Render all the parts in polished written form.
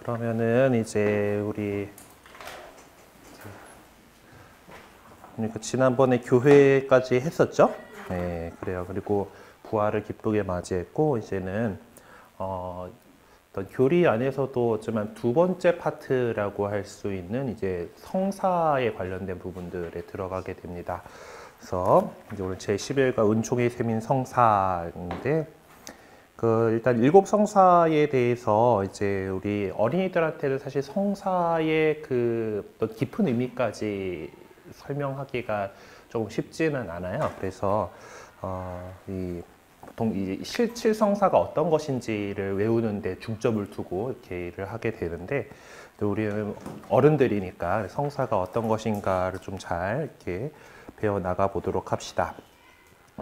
그러면은 이제 우리 그러니까 지난번에 교회까지 했었죠? 네, 그래요. 그리고 부활을 기쁘게 맞이했고 이제는 어떤 교리 안에서도 어쩌면 두 번째 파트라고 할 수 있는 이제 성사에 관련된 부분들에 들어가게 됩니다. 그래서 이제 오늘 제 11과 은총의 셈인 성사인데 일단 일곱 성사에 대해서 이제 우리 어린이들한테는 사실 성사의 어떤 깊은 의미까지 설명하기가 조금 쉽지는 않아요. 그래서 보통 이 실질성사가 어떤 것인지를 외우는데 중점을 두고 이렇게 일을 하게 되는데, 또 우리는 어른들이니까 성사가 어떤 것인가를 좀 잘 이렇게 배워 나가 보도록 합시다.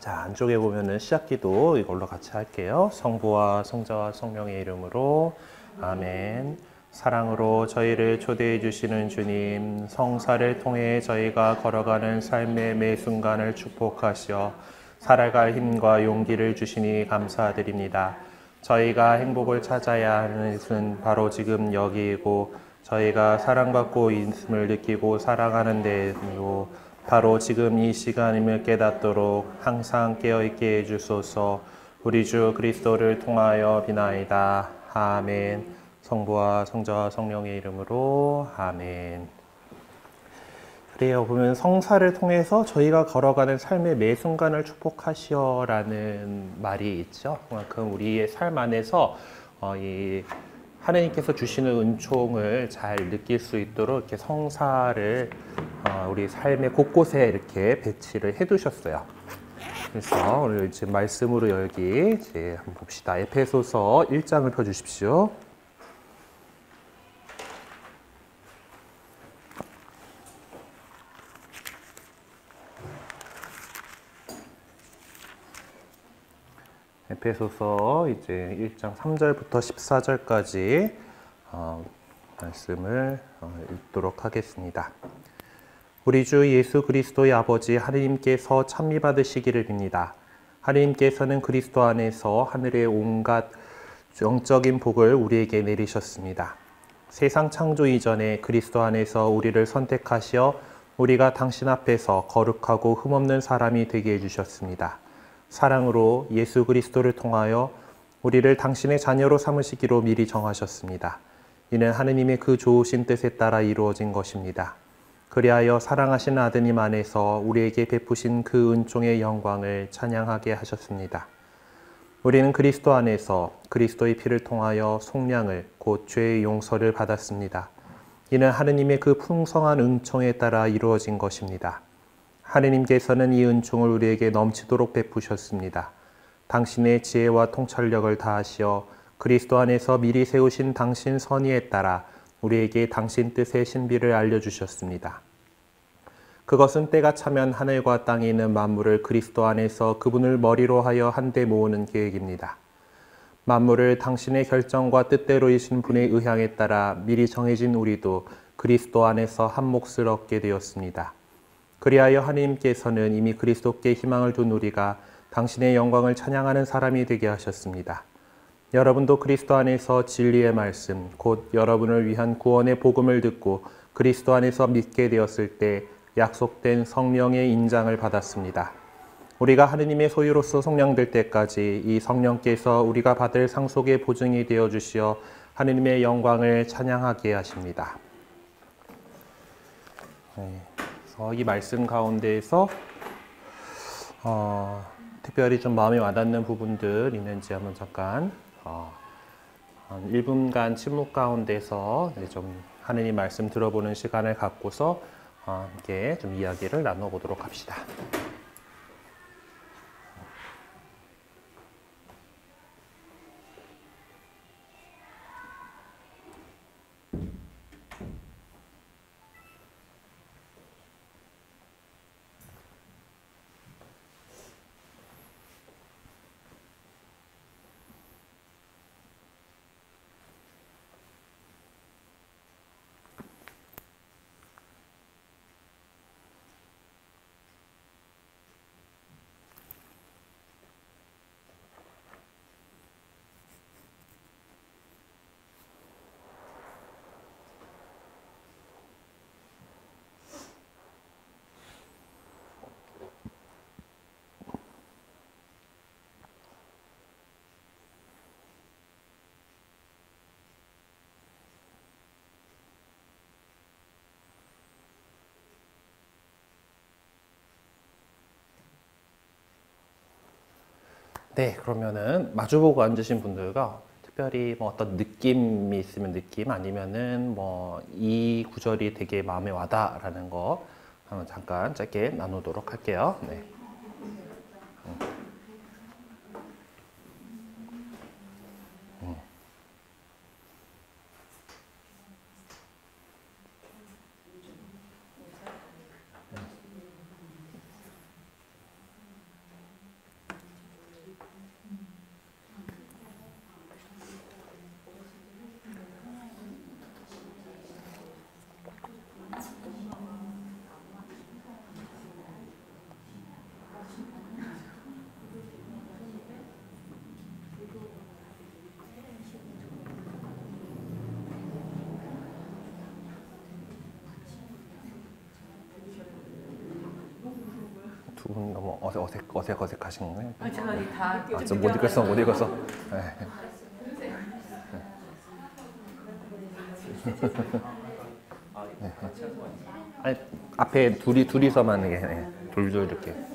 자, 안쪽에 보면은 시작기도 이걸로 같이 할게요. 성부와 성자와 성령의 이름으로 아멘. 사랑으로 저희를 초대해 주시는 주님, 성사를 통해 저희가 걸어가는 삶의 매 순간을 축복하시어 살아갈 힘과 용기를 주시니 감사드립니다. 저희가 행복을 찾아야 하는 것은 바로 지금 여기이고, 저희가 사랑받고 있음을 느끼고 살아가는 데로 바로 지금 이 시간임을 깨닫도록 항상 깨어있게 해주소서. 우리 주 그리스도를 통하여 비나이다. 아멘. 성부와 성자와 성령의 이름으로 아멘. 그래요. 보면 성사를 통해서 저희가 걸어가는 삶의 매 순간을 축복하시어라는 말이 있죠. 그만큼 우리의 삶 안에서 이 하느님께서 주시는 은총을 잘 느낄 수 있도록 이렇게 성사를 우리 삶의 곳곳에 이렇게 배치를 해두셨어요. 그래서 오늘 이제 말씀으로 열기 이제 한번 봅시다. 에페소서 1장을 펴주십시오. 에페소서 이제 1장 3절부터 14절까지 말씀을 읽도록 하겠습니다. 우리 주 예수 그리스도의 아버지 하느님께서 찬미 받으시기를 빕니다. 하느님께서는 그리스도 안에서 하늘의 온갖 영적인 복을 우리에게 내리셨습니다. 세상 창조 이전에 그리스도 안에서 우리를 선택하시어 우리가 당신 앞에서 거룩하고 흠없는 사람이 되게 해주셨습니다. 사랑으로 예수 그리스도를 통하여 우리를 당신의 자녀로 삼으시기로 미리 정하셨습니다. 이는 하느님의 그 좋으신 뜻에 따라 이루어진 것입니다. 그리하여 사랑하신 아드님 안에서 우리에게 베푸신 그 은총의 영광을 찬양하게 하셨습니다. 우리는 그리스도 안에서 그리스도의 피를 통하여 속량을 곧 죄의 용서를 받았습니다. 이는 하느님의 그 풍성한 은총에 따라 이루어진 것입니다. 하느님께서는 이 은총을 우리에게 넘치도록 베푸셨습니다. 당신의 지혜와 통찰력을 다하시어 그리스도 안에서 미리 세우신 당신 선의에 따라 우리에게 당신 뜻의 신비를 알려주셨습니다. 그것은 때가 차면 하늘과 땅에 있는 만물을 그리스도 안에서 그분을 머리로 하여 한데 모으는 계획입니다. 만물을 당신의 결정과 뜻대로 이신 분의 의향에 따라 미리 정해진 우리도 그리스도 안에서 한 몫을 얻게 되었습니다. 그리하여 하느님께서는 이미 그리스도께 희망을 둔 우리가 당신의 영광을 찬양하는 사람이 되게 하셨습니다. 여러분도 그리스도 안에서 진리의 말씀, 곧 여러분을 위한 구원의 복음을 듣고 그리스도 안에서 믿게 되었을 때 약속된 성령의 인장을 받았습니다. 우리가 하느님의 소유로서 속량될 때까지 이 성령께서 우리가 받을 상속의 보증이 되어 주시어 하느님의 영광을 찬양하게 하십니다. 그래서 이 말씀 가운데에서 특별히 좀 마음에 와닿는 부분들 있는지 한번 잠깐 한 1분간 침묵 가운데서 좀 하느님 말씀 들어보는 시간을 갖고서 함께 좀 이야기를 나눠보도록 합시다. 네, 그러면은 마주보고 앉으신 분들과 특별히 뭐 어떤 느낌이 있으면 느낌 아니면은 뭐 이 구절이 되게 마음에 와다라는 거 한번 잠깐 짧게 나누도록 할게요. 네. 두 분 너무 어색하신가요? 아니, 제가 다 못 읽었어, 못 읽었어. 네. 아니, 앞에 둘이서만 이게 네, 둘둘 이렇게. 네.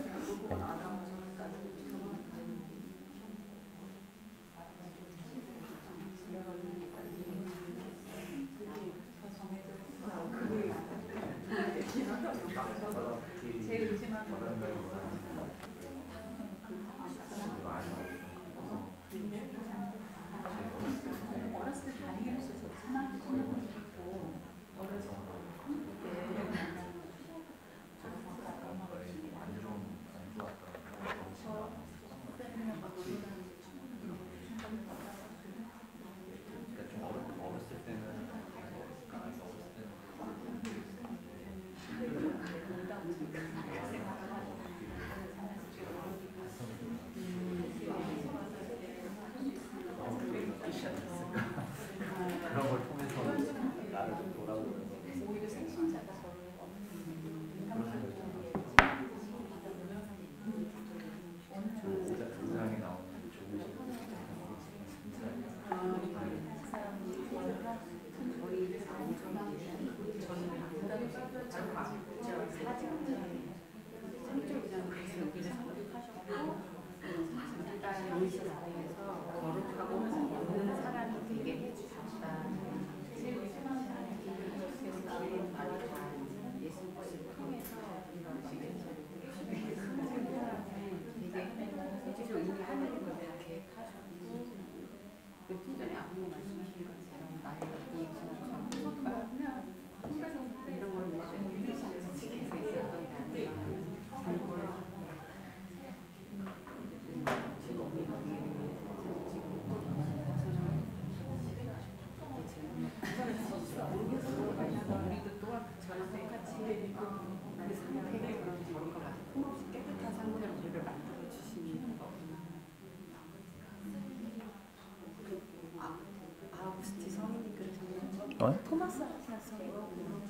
어? 토마스 아퀴나스의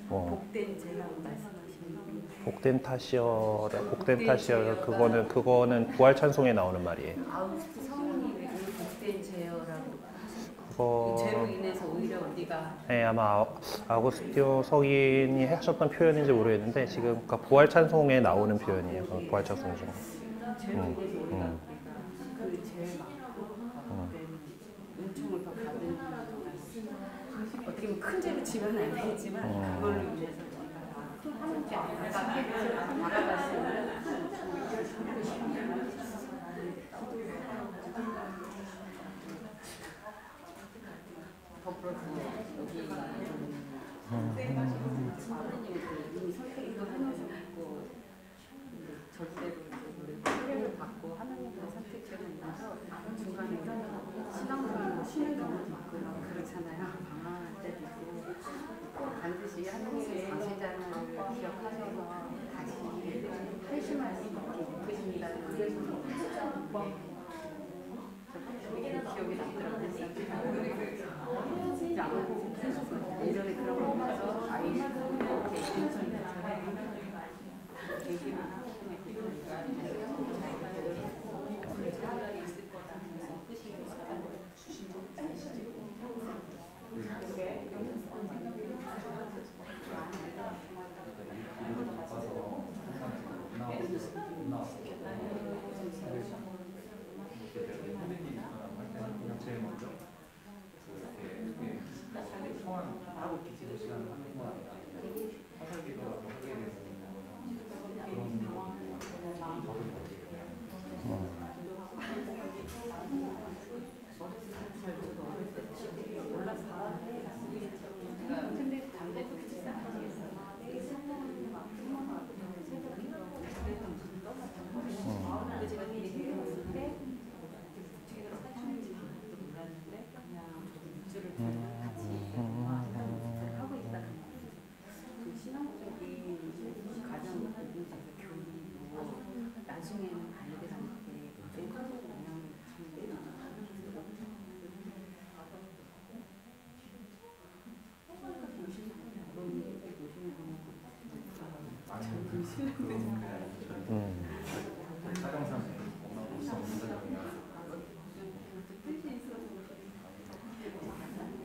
복된 제라고 말씀하시는 복된 탓이여 그거는 부활 찬송에 나오는 말이에요. 아우구스트 성인이 왜 복된 제어라고 그거 죄로 인해서 오히려 우리가 네, 아마 아우구스티오 성인이 하셨던 표현인지 모르겠는데 지금 그러니까 부활 찬송에 나오는 표현이에요. 그 부활 찬송 중에. 죄로 인해서 우리가 그 죄를 막고 은총을 더 받은 어떻게 보면 큰 죄를 지면 안 되겠지만 그걸로 인해서 하나님께 나아갈 수 있는 더불어서 여기 이미 선택도 하셔서 절대로 사랑을 받고 하나님께서 선택해주면서 중간에 신앙생활로 쉬는 경우도 있고요. 그렇잖아요. 방황할 때도 있고 꼭 반드시 하나님의 장세자를 기억하셔서 다시 회심할 수 있게 이끄신다는 것을 기억이 남더라고요. 진짜 예전에 그런 거 보면서 아이들도 이렇게 인천이처럼 얘기를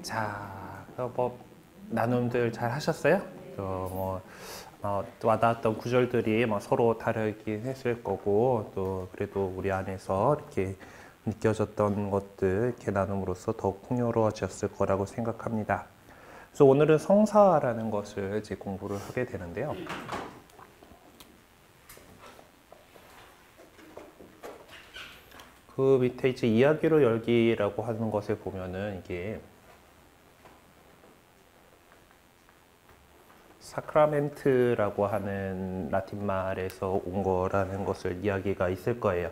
자, 뭐 나눔들 잘 하셨어요? 와닿았던 구절들이 뭐 서로 다르긴 했을 거고, 또 그래도 우리 안에서 이렇게 느껴졌던 것들 이렇게 나눔으로써 더욱 풍요로워졌을 거라고 생각합니다. 그래서 오늘은 성사라는 것을 이제 공부를 하게 되는데요. 그 밑에 이제 이야기로 열기라고 하는 것에 보면은 이게 사크라멘트라고 하는 라틴 말에서 온 거라는 것을 이야기가 있을 거예요.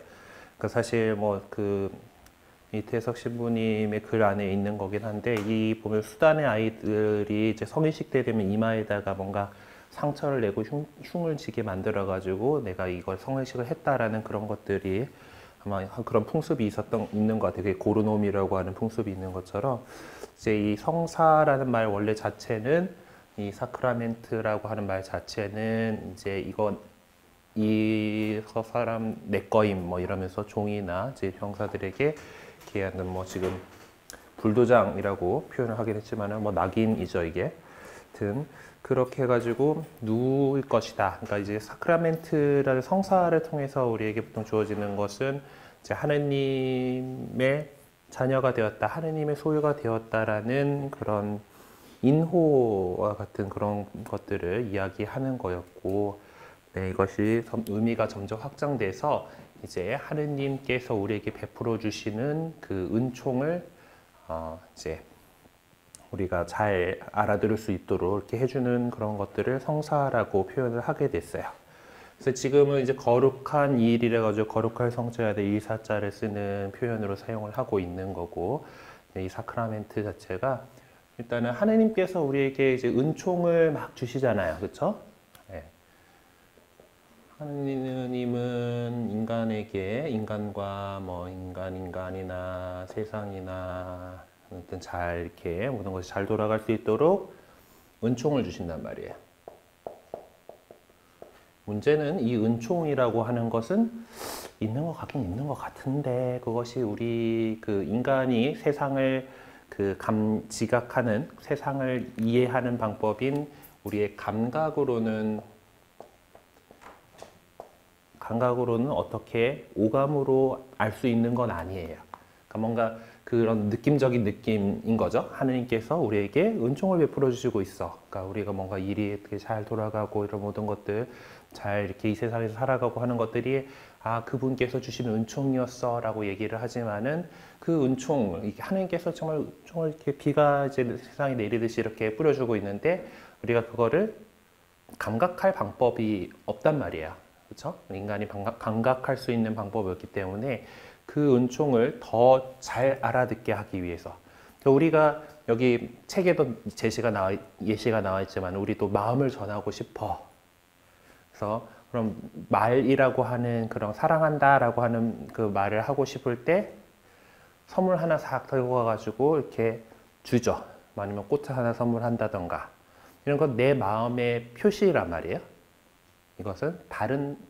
그러니까 사실 뭐 그 이태석 신부님의 글 안에 있는 거긴 한데, 이 보면 수단의 아이들이 이제 성인식 때 되면 이마에다가 뭔가 상처를 내고 흉을 지게 만들어 가지고 내가 이걸 성인식을 했다라는 그런 것들이 아마 그런 풍습이 있는 것 같아요. 그게 고르노미라고 하는 풍습이 있는 것처럼, 이제 이 성사라는 말 원래 자체는, 이 사크라멘트라고 하는 말 자체는 이제 이 사람 내 거임 뭐 이러면서 종이나 이제 형사들에게 기하는, 뭐 지금 불도장이라고 표현을 하긴 했지만은 뭐 낙인이죠 이게. 하여튼 그렇게 해가지고 누구일 것이다. 그러니까 이제 사크라멘트라는 성사를 통해서 우리에게 보통 주어지는 것은 이제 하느님의 자녀가 되었다, 하느님의 소유가 되었다라는 그런 인호와 같은 그런 것들을 이야기하는 거였고, 네, 이것이 의미가 점점 확장돼서 이제 하느님께서 우리에게 베풀어 주시는 그 은총을 이제 우리가 잘 알아들을 수 있도록 이렇게 해주는 그런 것들을 성사라고 표현을 하게 됐어요. 그래서 지금은 이제 거룩한 일이라 가지고 거룩할 성자야 될 이 사자를 쓰는 표현으로 사용을 하고 있는 거고, 이 사크라멘트 자체가 일단은 하느님께서 우리에게 이제 은총을 막 주시잖아요, 그렇죠? 네. 하느님은 인간에게, 인간과 뭐 인간이나 세상이나 아무튼 잘 이렇게 모든 것이 잘 돌아갈 수 있도록 은총을 주신단 말이에요. 문제는 이 은총이라고 하는 것은 있는 것 같긴 있는 것 같은데, 그것이 우리 그 인간이 세상을 지각하는, 세상을 이해하는 방법인 우리의 감각으로는 어떻게 오감으로 알 수 있는 건 아니에요. 그러니까 뭔가 그런 느낌적인 느낌인 거죠. 하느님께서 우리에게 은총을 베풀어 주시고 있어. 그러니까 우리가 뭔가 일이 어떻게 잘 돌아가고 이런 모든 것들, 잘 이렇게 이 세상에서 살아가고 하는 것들이 그분께서 주시는 은총이었어 라고 얘기를 하지만은, 그 은총, 하느님께서 정말 은총을 이렇게 비가 이제 세상에 내리듯이 이렇게 뿌려주고 있는데, 우리가 그거를 감각할 방법이 없단 말이에요. 그렇죠? 인간이 감각할 수 있는 방법이 없기 때문에 그 은총을 더 잘 알아듣게 하기 위해서, 그러니까 우리가 여기 책에도 예시가 나와 있지만 우리도 마음을 전하고 싶어. 그래서 그럼 말이라고 하는, 그런 사랑한다라고 하는 그 말을 하고 싶을 때 선물 하나 싹 들고 가가지고 이렇게 주죠. 아니면 꽃 하나 선물한다던가, 이런 건 내 마음의 표시란 말이에요. 이것은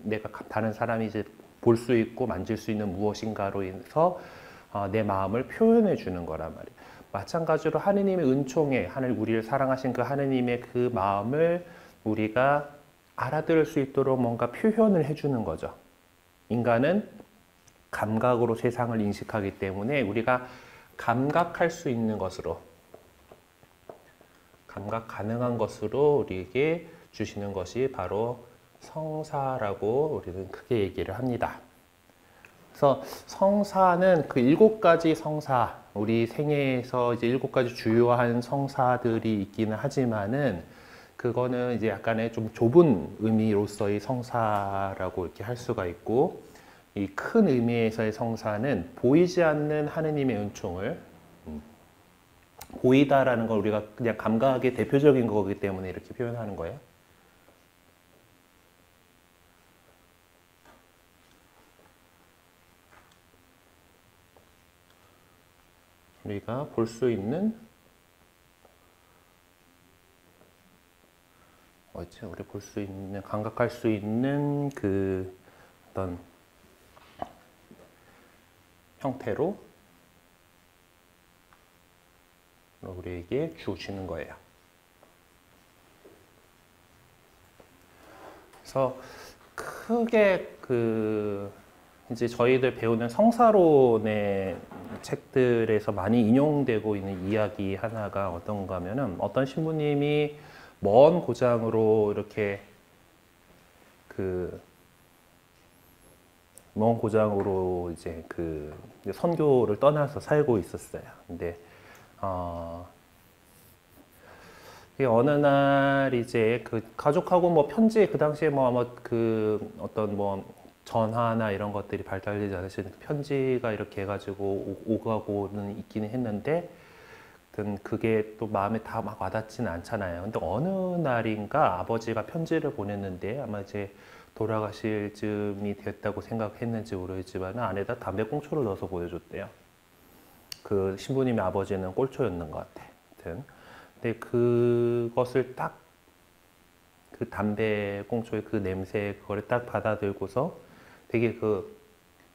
내가 다른 사람이 이제 볼 수 있고 만질 수 있는 무엇인가로 인해서 내 마음을 표현해 주는 거란 말이에요. 마찬가지로 하느님의 은총에, 우리를 사랑하신 그 하느님의 그 마음을 우리가 알아들을 수 있도록 뭔가 표현을 해주는 거죠. 인간은 감각으로 세상을 인식하기 때문에 우리가 감각할 수 있는 것으로, 감각 가능한 것으로 우리에게 주시는 것이 바로 성사라고 우리는 크게 얘기를 합니다. 그래서 성사는 그 7가지 성사, 우리 생애에서 이제 7가지 주요한 성사들이 있기는 하지만은, 그거는 이제 약간의 좀 좁은 의미로서의 성사라고 이렇게 할 수가 있고, 이 큰 의미에서의 성사는 보이지 않는 하느님의 은총을, 보이다라는 걸 우리가 그냥 감각의 대표적인 거기 때문에 이렇게 표현하는 거예요. 우리가 볼 수 있는 뭐지? 우리 볼 수 있는, 감각할 수 있는 그 어떤 형태로 우리에게 주시는 거예요. 그래서 크게 이제 저희들 배우는 성사론의 책들에서 많이 인용되고 있는 이야기 하나가 어떤가 하면은, 어떤 신부님이 먼 고장으로 이렇게 먼 고장으로 이제 선교를 떠나서 살고 있었어요. 근데 어느 날 이제 가족하고 뭐 편지, 그 당시에 뭐 아마 어떤 뭐 전화나 이런 것들이 발달되지 않으신 편지가 이렇게 해가지고 오가고는 있기는 했는데, 그게 또 마음에 다 막 와닿지는 않잖아요. 근데 어느 날인가 아버지가 편지를 보냈는데, 아마 이제 돌아가실 즈음이 됐다고 생각했는지 모르겠지만 안에다 담배꽁초를 넣어서 보여줬대요. 그 신부님의 아버지는 꼴초였는 것 같아. 하여튼. 근데 그것을 딱, 그 담배꽁초의 그 냄새, 그거를 딱 받아들고서 되게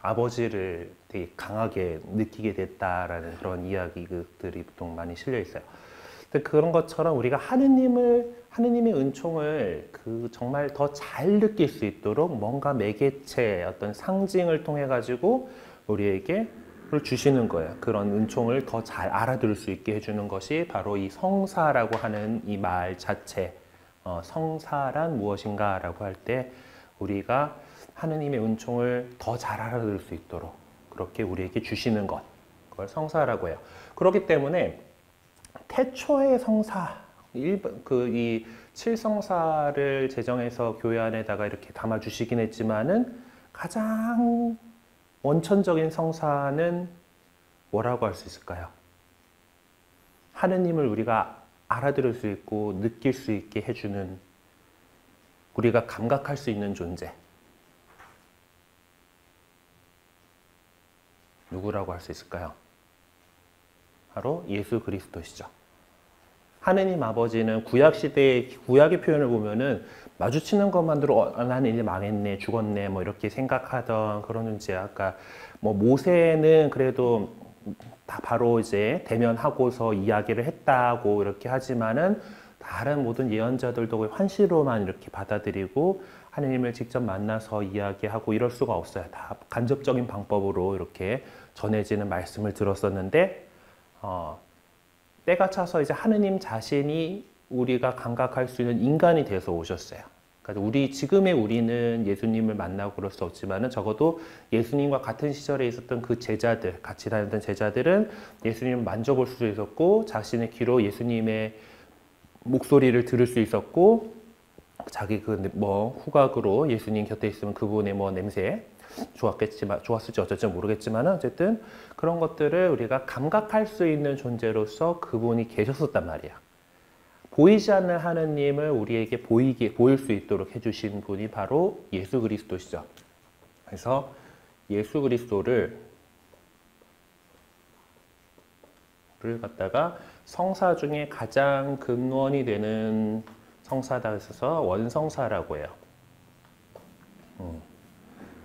아버지를 되게 강하게 느끼게 됐다라는 그런 이야기들이 보통 많이 실려 있어요. 근데 그런 것처럼 우리가 하느님의 은총을 정말 더 잘 느낄 수 있도록 뭔가 매개체, 어떤 상징을 통해 가지고 우리에게 그걸 주시는 거예요. 그런 은총을 더 잘 알아들을 수 있게 해주는 것이 바로 이 성사라고 하는 이 말 자체. 성사란 무엇인가라고 할 때 우리가 하느님의 은총을 더 잘 알아들을 수 있도록 그렇게 우리에게 주시는 것, 그걸 성사라고 해요. 그렇기 때문에 태초의 성사, 이 칠성사를 제정해서 교회 안에다가 이렇게 담아주시긴 했지만은, 가장 원천적인 성사는 뭐라고 할 수 있을까요? 하느님을 우리가 알아들을 수 있고 느낄 수 있게 해주는, 우리가 감각할 수 있는 존재, 누구라고 할 수 있을까요? 바로 예수 그리스도시죠. 하느님 아버지는 구약의 표현을 보면은 마주치는 것만으로 나는 이제 망했네, 죽었네, 뭐 이렇게 생각하던 그런 존재. 아까 뭐 모세는 그래도 다 바로 이제 대면하고서 이야기를 했다고 이렇게 하지만은, 다른 모든 예언자들도 환시로만 이렇게 받아들이고 하느님을 직접 만나서 이야기하고 이럴 수가 없어요. 다 간접적인 방법으로 이렇게 전해지는 말씀을 들었었는데, 때가 차서 이제 하느님 자신이 우리가 감각할 수 있는 인간이 돼서 오셨어요. 그러니까 지금의 우리는 예수님을 만나고 그럴 수 없지만은, 적어도 예수님과 같은 시절에 있었던 그 제자들, 같이 다녔던 제자들은 예수님을 만져볼 수 있었고, 자신의 귀로 예수님의 목소리를 들을 수 있었고, 자기 후각으로 예수님 곁에 있으면 그분의 냄새 좋았을지 어쩔지 모르겠지만, 어쨌든 그런 것들을 우리가 감각할 수 있는 존재로서 그분이 계셨었단 말이야. 보이지 않는 하느님을 우리에게 보일 수 있도록 해주신 분이 바로 예수 그리스도시죠. 그래서 예수 그리스도를 갖다가 성사 중에 가장 근원이 되는 성사다 해서 원성사라고 해요.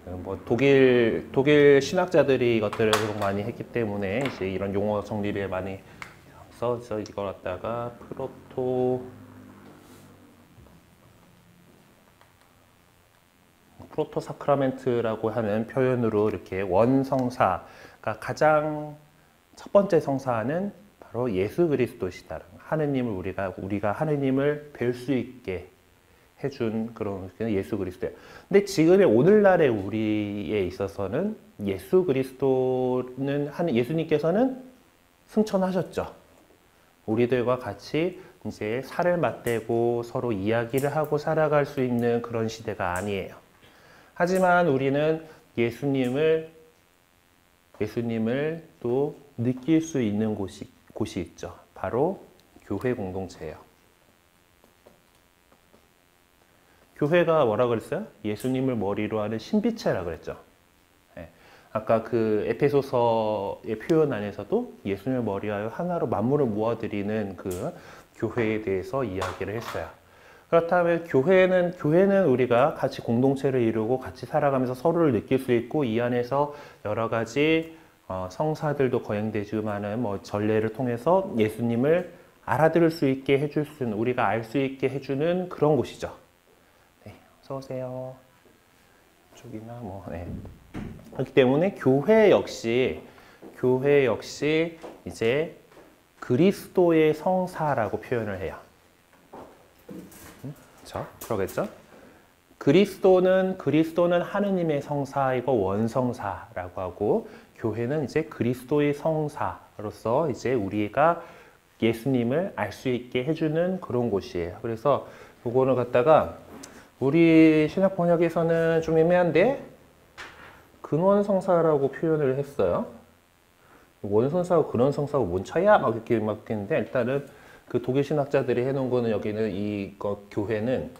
뭐 독일 신학자들이 이것들을 많이 했기 때문에 이제 이런 용어 정리를 많이 써서 이걸 갖다가 프로토 사크라멘트라고 하는 표현으로 이렇게 원성사, 그러니까 가장 첫 번째 성사는 바로 예수 그리스도시다. 하느님을 우리가 하느님을 뵐 수 있게 해준 그런 예수 그리스도예요. 근데 지금의 오늘날의 우리에 있어서는 예수 그리스도는 예수님께서는 승천하셨죠. 우리들과 같이 이제 살을 맞대고 서로 이야기를 하고 살아갈 수 있는 그런 시대가 아니에요. 하지만 우리는 예수님을 또 느낄 수 있는 곳이 있죠. 바로 교회 공동체예요. 교회가 뭐라 그랬어요? 예수님을 머리로 하는 신비체라 그랬죠. 네. 아까 그 에페소서의 표현 안에서도 예수님을 머리하여 하나로 만물을 모아드리는 그 교회에 대해서 이야기를 했어요. 그렇다면 교회는 우리가 같이 공동체를 이루고 같이 살아가면서 서로를 느낄 수 있고 이 안에서 여러 가지 성사들도 거행되지만은 뭐 전례를 통해서 예수님을 알아들을 수 있게 해줄 수 있는, 우리가 알 수 있게 해주는 그런 곳이죠. 네, 어서 오세요. 쪽이나 뭐, 네. 그렇기 때문에 교회 역시 이제 그리스도의 성사라고 표현을 해요. 그렇죠? 그러겠죠? 그리스도는 하느님의 성사이고 원성사라고 하고, 교회는 이제 그리스도의 성사로서 이제 우리가 예수님을 알 수 있게 해주는 그런 곳이에요. 그래서 그거를 갖다가 우리 신약 번역에서는 좀 애매한데 근원성사라고 표현을 했어요. 원성사하고 근원성사하고 뭔 차이야? 막 이렇게 막 했는데, 일단은 그 독일 신학자들이 해놓은 거는, 여기는 이거 교회는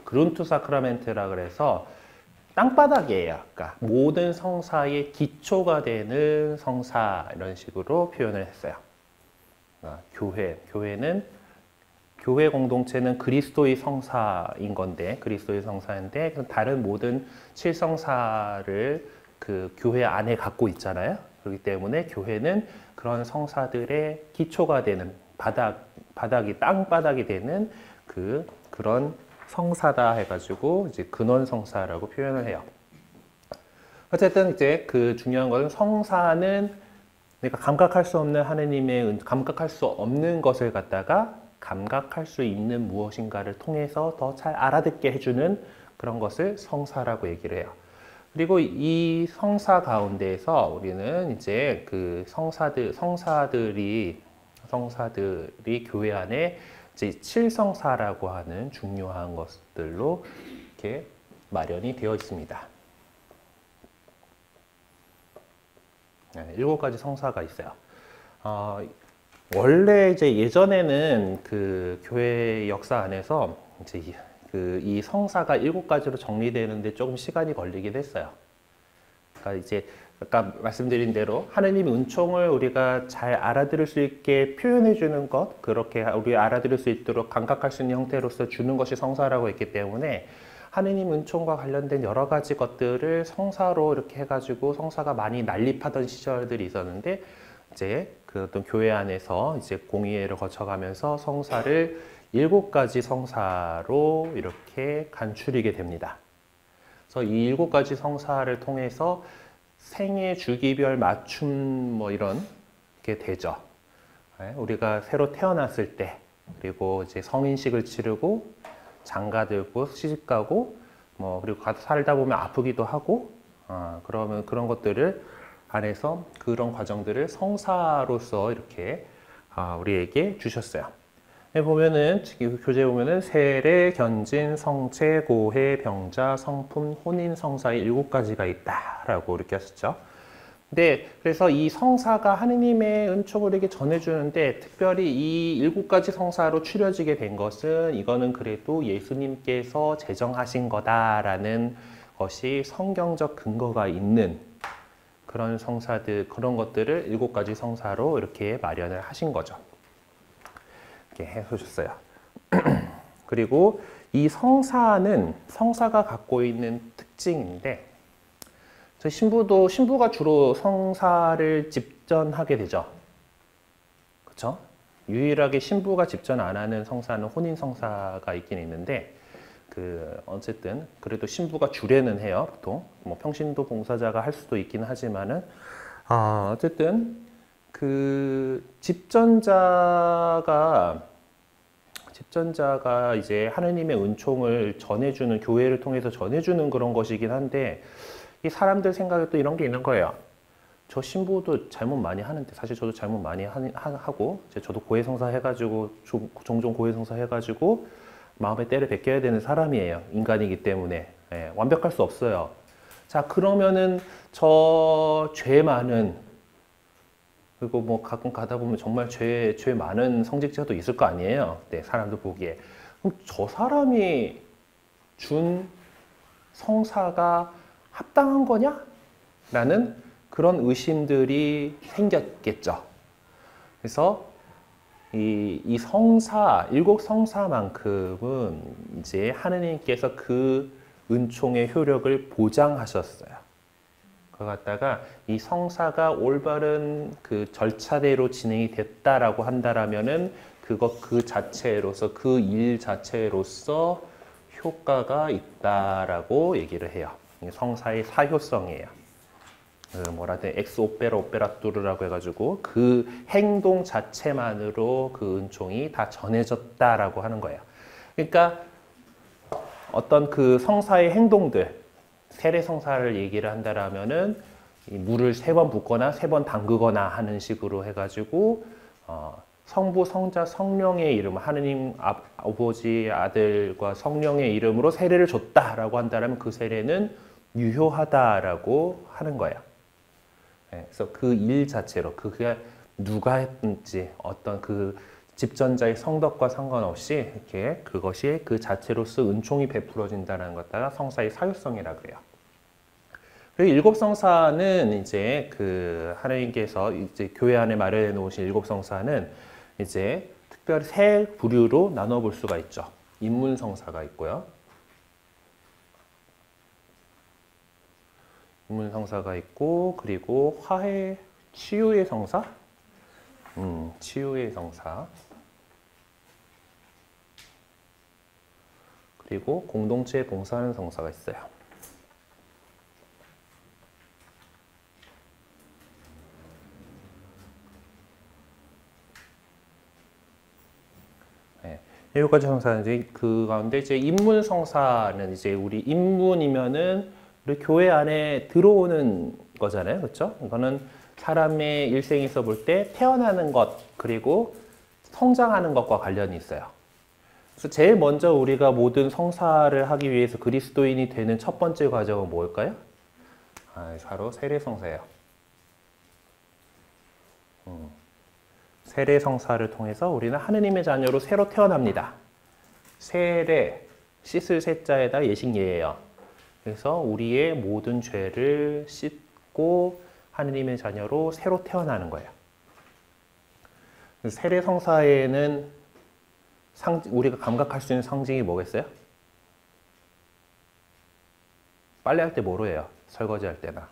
그룬트 사크라멘트라 그래서 땅바닥이에요. 그러니까 모든 성사의 기초가 되는 성사, 이런 식으로 표현을 했어요. 교회는 교회 공동체는 그리스도의 성사인 건데, 그리스도의 성사인데 다른 모든 칠성사를 그 교회 안에 갖고 있잖아요. 그렇기 때문에 교회는 그런 성사들의 기초가 되는 바닥이 땅바닥이 되는 그런 성사다 해가지고 이제 근원성사라고 표현을 해요. 어쨌든 이제 그 중요한 것은 성사는 내가 감각할 수 없는 하느님의 감각할 수 없는 것을 갖다가 감각할 수 있는 무엇인가를 통해서 더 잘 알아듣게 해주는 그런 것을 성사라고 얘기를 해요. 그리고 이 성사 가운데에서 우리는 이제 그 성사들이 교회 안에 이제 칠성사라고 하는 중요한 것들로 이렇게 마련이 되어 있습니다. 7가지 성사가 있어요. 원래 이제 예전에는 그 교회 역사 안에서 이제 이 성사가 7가지로 정리되는데 조금 시간이 걸리긴 했어요. 그러니까 이제 아까 말씀드린 대로 하느님의 은총을 우리가 잘 알아들을 수 있게 표현해 주는 것, 그렇게 우리 알아들을 수 있도록 감각할 수 있는 형태로서 주는 것이 성사라고 했기 때문에 하느님 은총과 관련된 여러 가지 것들을 성사로 이렇게 해가지고 성사가 많이 난립하던 시절들이 있었는데, 이제 그 어떤 교회 안에서 이제 공의회를 거쳐가면서 성사를 7가지 성사로 이렇게 간추리게 됩니다. 그래서 이 7가지 성사를 통해서 생애 주기별 맞춤 뭐 이런 게 되죠. 우리가 새로 태어났을 때, 그리고 이제 성인식을 치르고 장가 들고 시집 가고 뭐 그리고 가서 살다 보면 아프기도 하고, 그러면 그런 것들을 안에서 그런 과정들을 성사로서 이렇게 우리에게 주셨어요. 보면은 교재에 보면은 세례, 견진, 성체, 고해, 병자, 성품, 혼인, 성사의 7가지가 있다라고 이렇게 하셨죠. 근데 그래서 이 성사가 하느님의 은총을 우리에게 전해주는데, 특별히 이 7가지 성사로 추려지게 된 것은 이거는 그래도 예수님께서 제정하신 거다라는 것이 성경적 근거가 있는 그런 성사들, 그런 것들을 7가지 성사로 이렇게 마련을 하신 거죠. 이렇게 해주셨어요. 그리고 이 성사가 갖고 있는 특징인데, 신부가 주로 성사를 집전하게 되죠. 그렇죠? 유일하게 신부가 집전 안 하는 성사는 혼인 성사가 있긴 있는데, 어쨌든 그래도 신부가 주례는 해요. 보통 뭐 평신도 봉사자가 할 수도 있긴 하지만은 어쨌든 그 집전자가 이제 하느님의 은총을 전해주는, 교회를 통해서 전해주는 그런 것이긴 한데, 이 사람들 생각에 또 이런 게 있는 거예요. 저 신부도 잘못 많이 하는데, 사실 저도 잘못 많이 하고, 저도 고해성사 해가지고, 종종 고해성사 해가지고 마음에 때를 베껴야 되는 사람이에요. 인간이기 때문에. 완벽할 수 없어요. 자, 그러면은 저 죄 많은, 그리고 뭐 가끔 가다 보면 정말 죄 많은 성직자도 있을 거 아니에요. 네, 사람들 보기에. 그럼 저 사람이 준 성사가 합당한 거냐? 라는 그런 의심들이 생겼겠죠. 그래서 이 성사, 일곱 성사만큼은 이제 하느님께서 그 은총의 효력을 보장하셨어요. 그거 갖다가 이 성사가 올바른 그 절차대로 진행이 됐다라고 한다라면은 그 자체로서 그 일 자체로서 효과가 있다라고 얘기를 해요. 성사의 사효성이에요. 뭐라든 엑스 오페라 오페라토르라고 해가지고 그 행동 자체만으로 그 은총이 다 전해졌다라고 하는 거예요. 그러니까 어떤 그 성사의 행동들, 세례 성사를 얘기를 한다라면은 이 물을 3번 붓거나 3번 담그거나 하는 식으로 해가지고 성부, 성자, 성령의 이름, 하느님 아버지, 아들과 성령의 이름으로 세례를 줬다라고 한다면 그 세례는 유효하다라고 하는 거예요. 그래서 그 일 자체로 그게 누가 했든지 어떤 그 집전자의 성덕과 상관없이 이렇게 그것이 그 자체로서 은총이 베풀어진다는 것다가 성사의 사유성이라고 해요. 그리고 일곱 성사는 이제 그 하나님께서 이제 교회 안에 마련해 놓으신 일곱 성사는 이제 특별히 세 부류로 나눠 볼 수가 있죠. 인문 성사가 있고요. 인문 성사가 있고, 그리고 화해, 치유의 성사, 치유의 성사, 그리고 공동체 봉사하는 성사가 있어요. 네, 일곱 가지 성사는 이제 그 가운데 이제 인문 성사는 이제 우리 인문이면은 우리 교회 안에 들어오는 거잖아요. 그렇죠? 이거는 사람의 일생에서 볼 때 태어나는 것 그리고 성장하는 것과 관련이 있어요. 그래서 제일 먼저 우리가 모든 성사를 하기 위해서 그리스도인이 되는 첫 번째 과정은 뭘까요? 바로 세례 성사예요. 세례 성사를 통해서 우리는 하느님의 자녀로 새로 태어납니다. 세례, 씻을 세자에다 예식예예요. 그래서 우리의 모든 죄를 씻고 하느님의 자녀로 새로 태어나는 거예요. 세례 성사에는 우리가 감각할 수 있는 상징이 뭐겠어요? 빨래할 때 뭐로 해요? 설거지 할 때나.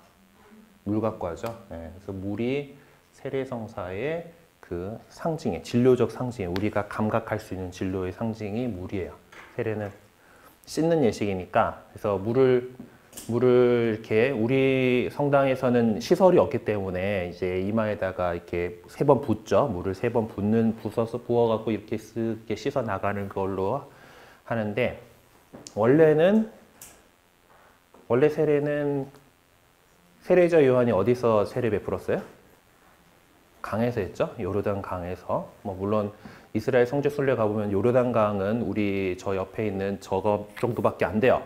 물 갖고 하죠. 네, 그래서 물이 세례 성사의 그 상징이에요. 진료적 상징이에요. 우리가 감각할 수 있는 진료의 상징이 물이에요. 세례는 씻는 예식이니까. 그래서 물을 이렇게 우리 성당에서는 시설이 없기 때문에 이제 이마에다가 이렇게 3번 붓죠. 물을 3번 부어서 부어갖고 이렇게 쓱 씻어 나가는 걸로 하는데, 원래 세례는 세례자 요한이 어디서 세례 베풀었어요? 강에서 했죠. 요르단 강에서. 뭐 물론 이스라엘 성지 순례 가보면 요르단 강은 우리 저 옆에 있는 저거 정도밖에 안 돼요.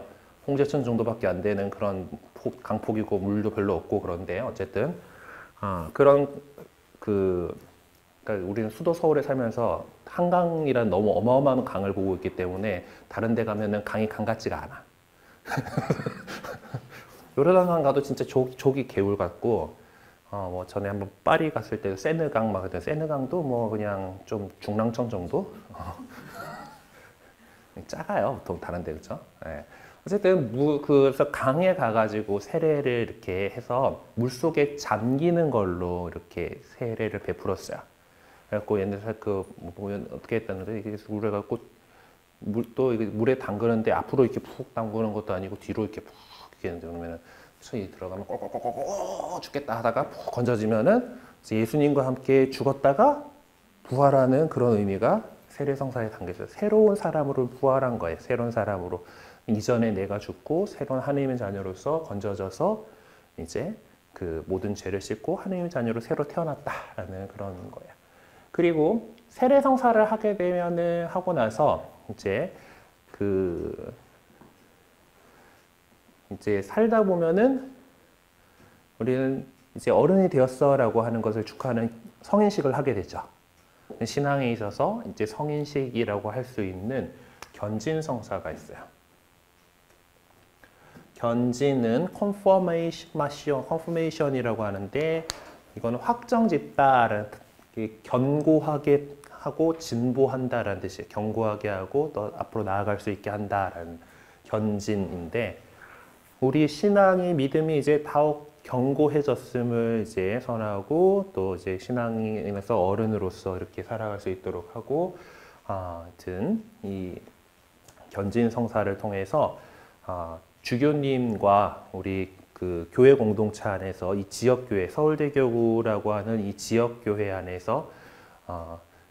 홍제천 정도밖에 안 되는 그런 강폭이고 물도 별로 없고. 그런데 어쨌든 그러니까 우리는 수도 서울에 살면서 한강이란 너무 어마어마한 강을 보고 있기 때문에 다른 데 가면은 강이 강 같지가 않아. 요르단 강 가도 진짜 조기 개울 같고, 뭐 전에 한번 파리 갔을 때 세느강 막 그때 세느강도 뭐 그냥 좀 중랑천 정도 작아요. 보통 다른 데 그죠? 네. 어쨌든 그래서 강에 가가지고 세례를 이렇게 해서 물 속에 잠기는 걸로 이렇게 세례를 베풀었어요. 그래갖고 옛날에 뭐 보면 어떻게 했다는데 이게 물에 갖고 물에 담그는데 앞으로 이렇게 푹 담그는 것도 아니고 뒤로 이렇게 푹 이렇게 그러면은 손이 들어가면 꼬꼬꼬꼬 죽겠다 하다가 푹 건져지면은 예수님과 함께 죽었다가 부활하는 그런 의미가 세례성사에 담겨 있어요. 새로운 사람으로 부활한 거예요. 새로운 사람으로. 이전에 내가 죽고 새로운 하느님의 자녀로서 건져져서 이제 그 모든 죄를 씻고 하느님의 자녀로 새로 태어났다라는 그런 거예요. 그리고 세례성사를 하게 되면은 하고 나서 이제 살다 보면은 우리는 이제 어른이 되었어라고 하는 것을 축하하는 성인식을 하게 되죠. 신앙에 있어서 이제 성인식이라고 할 수 있는 견진성사가 있어요. 견진은 confirmation이라고 하는데, 이거는 확정짓다라는 견고하게 하고 진보한다라는 뜻이에요. 견고하게 하고 또 앞으로 나아갈 수 있게 한다라는 견진인데, 우리 신앙의 믿음이 이제 더욱 견고해졌음을 이제 선하고, 또 이제 신앙에서 어른으로서 이렇게 살아갈 수 있도록 하고, 하여튼 이 견진 성사를 통해서 주교님과 우리 그 교회 공동체 안에서 이 지역교회, 서울대교구라고 하는 이 지역교회 안에서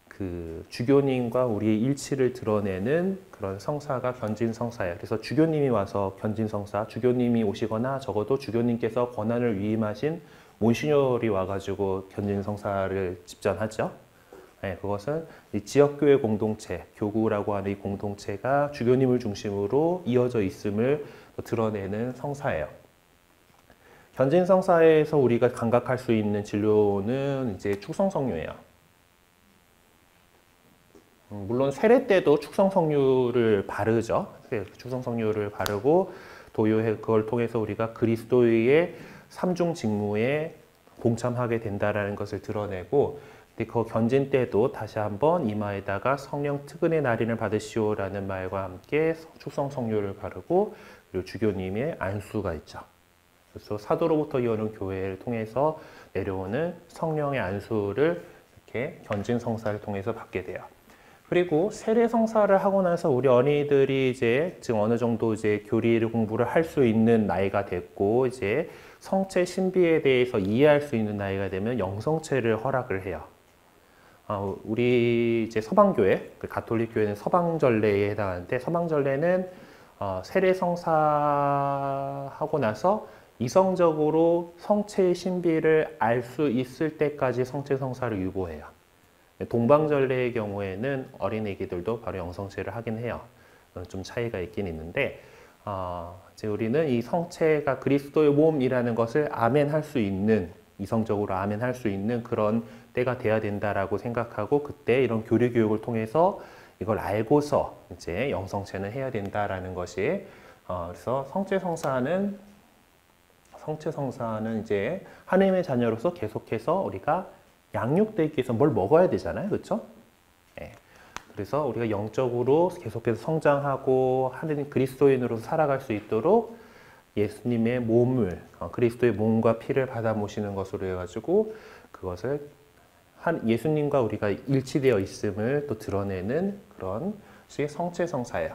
그 주교님과 우리의 일치를 드러내는 그런 성사가 견진 성사예요. 그래서 주교님이 와서 견진 성사, 주교님이 오시거나 적어도 주교님께서 권한을 위임하신 몬시뇨리 와가지고 견진 성사를 집전하죠. 네, 그것은 이 지역교회 공동체, 교구라고 하는 이 공동체가 주교님을 중심으로 이어져 있음을 드러내는 성사예요. 견진 성사에서 우리가 감각할 수 있는 진료는 이제 축성성류예요. 물론 세례 때도 축성성류를 바르죠. 축성성류를 바르고 도유해, 그걸 통해서 우리가 그리스도의 삼중 직무에 동참하게 된다라는 것을 드러내고, 근데 그 견진 때도 다시 한번 이마에다가 성령 특은의 날인을 받으시오라는 말과 함께 축성성류를 바르고, 그리고 주교님의 안수가 있죠. 그래서 사도로부터 이어오는 교회를 통해서 내려오는 성령의 안수를 이렇게 견진 성사를 통해서 받게 돼요. 그리고 세례 성사를 하고 나서 우리 어린이들이 이제 지금 어느 정도 이제 교리를 공부를 할 수 있는 나이가 됐고, 이제 성체 신비에 대해서 이해할 수 있는 나이가 되면 영성체를 허락을 해요. 우리 이제 서방교회, 그 가톨릭 교회는 서방전례에 해당하는데, 서방전례는 세례 성사하고 나서 이성적으로 성체의 신비를 알 수 있을 때까지 성체 성사를 유보해요. 동방전례의 경우에는 어린애기들도 바로 영성체를 하긴 해요. 좀 차이가 있긴 있는데, 이제 우리는 이 성체가 그리스도의 몸이라는 것을 아멘할 수 있는, 이성적으로 아멘할 수 있는 그런 때가 돼야 된다라고 생각하고, 그때 이런 교리 교육을 통해서 이걸 알고서 이제 영성체는 해야 된다라는 것이, 그래서 성체 성사는 이제 하나님의 자녀로서 계속해서 우리가 양육되기 위해서 뭘 먹어야 되잖아요. 그렇죠? 네. 그래서 우리가 영적으로 계속해서 성장하고 하나님 그리스도인으로 살아갈 수 있도록 예수님의 몸을, 그리스도의 몸과 피를 받아 모시는 것으로 해가지고 그것을 예수님과 우리가 일치되어 있음을 또 드러내는 그런 식의 성체 성사예요.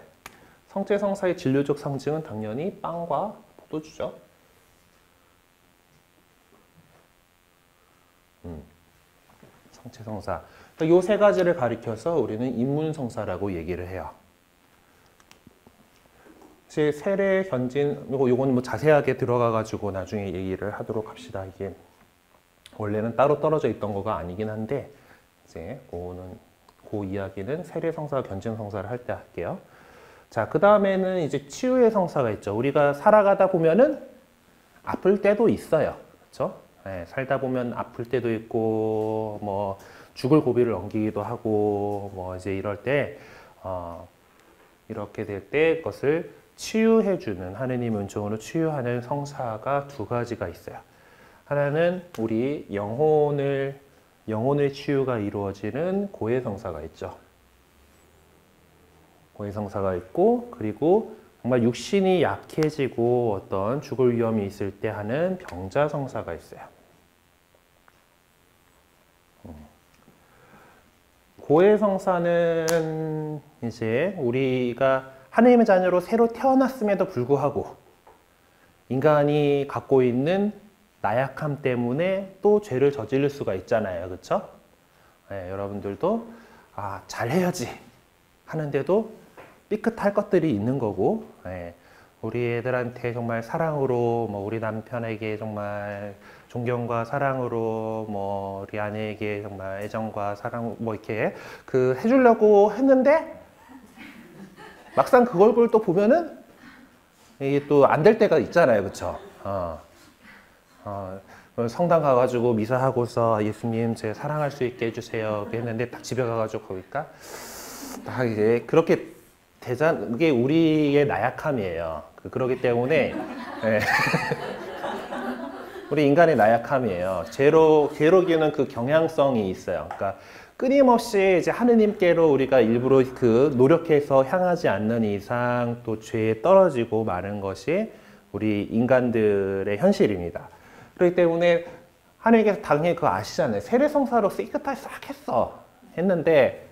성체 성사의 진료적 상징은 당연히 빵과 포도주죠. 성체 성사. 이 세 가지를 가리켜서 우리는 인문 성사라고 얘기를 해요. 세례, 견진, 요거는 뭐 자세하게 들어가가지고 나중에 얘기를 하도록 합시다. 이게 원래는 따로 떨어져 있던 거가 아니긴 한데, 이제 그 이야기는 세례 성사, 견진 성사를 할 때 할게요. 자, 그 다음에는 이제 치유의 성사가 있죠. 우리가 살아가다 보면은 아플 때도 있어요. 그렇죠? 네, 살다 보면 아플 때도 있고, 뭐, 죽을 고비를 넘기기도 하고, 뭐, 이제 이럴 때, 이렇게 될 때 그것을 치유해주는, 하느님 은총으로 치유하는 성사가 두 가지가 있어요. 하나는 우리 영혼의 치유가 이루어지는 고해 성사가 있죠. 고해 성사가 있고, 그리고 정말 육신이 약해지고 어떤 죽을 위험이 있을 때 하는 병자 성사가 있어요. 고해 성사는 이제 우리가 하나님의 자녀로 새로 태어났음에도 불구하고 인간이 갖고 있는 나약함 때문에 또 죄를 저지를 수가 있잖아요. 그렇죠? 네, 여러분들도 잘해야지 하는데도 삐끗할 것들이 있는 거고, 네, 우리 애들한테 정말 사랑으로, 뭐 우리 남편에게 정말 존경과 사랑으로, 뭐 우리 아내에게 정말 애정과 사랑, 뭐 이렇게 해주려고 했는데 막상 그걸 또 보면은 이게 또 안 될 때가 있잖아요. 그렇죠? 성당 가가지고 미사하고서 예수님 제 사랑할 수 있게 해주세요 했는데 딱 집에 가가지고 거기까 딱 이제 그렇게 그게 우리의 나약함이에요. 그러기 때문에 네. 우리 인간의 나약함이에요. 죄로 기우는 그 경향성이 있어요. 그러니까 끊임없이 이제 하느님께로 우리가 일부러 그 노력해서 향하지 않는 이상 또 죄에 떨어지고 마는 것이 우리 인간들의 현실입니다. 그렇기 때문에 하느님께서 당연히 그거 아시잖아요. 세례성사로 깨끗하게 싹 했는데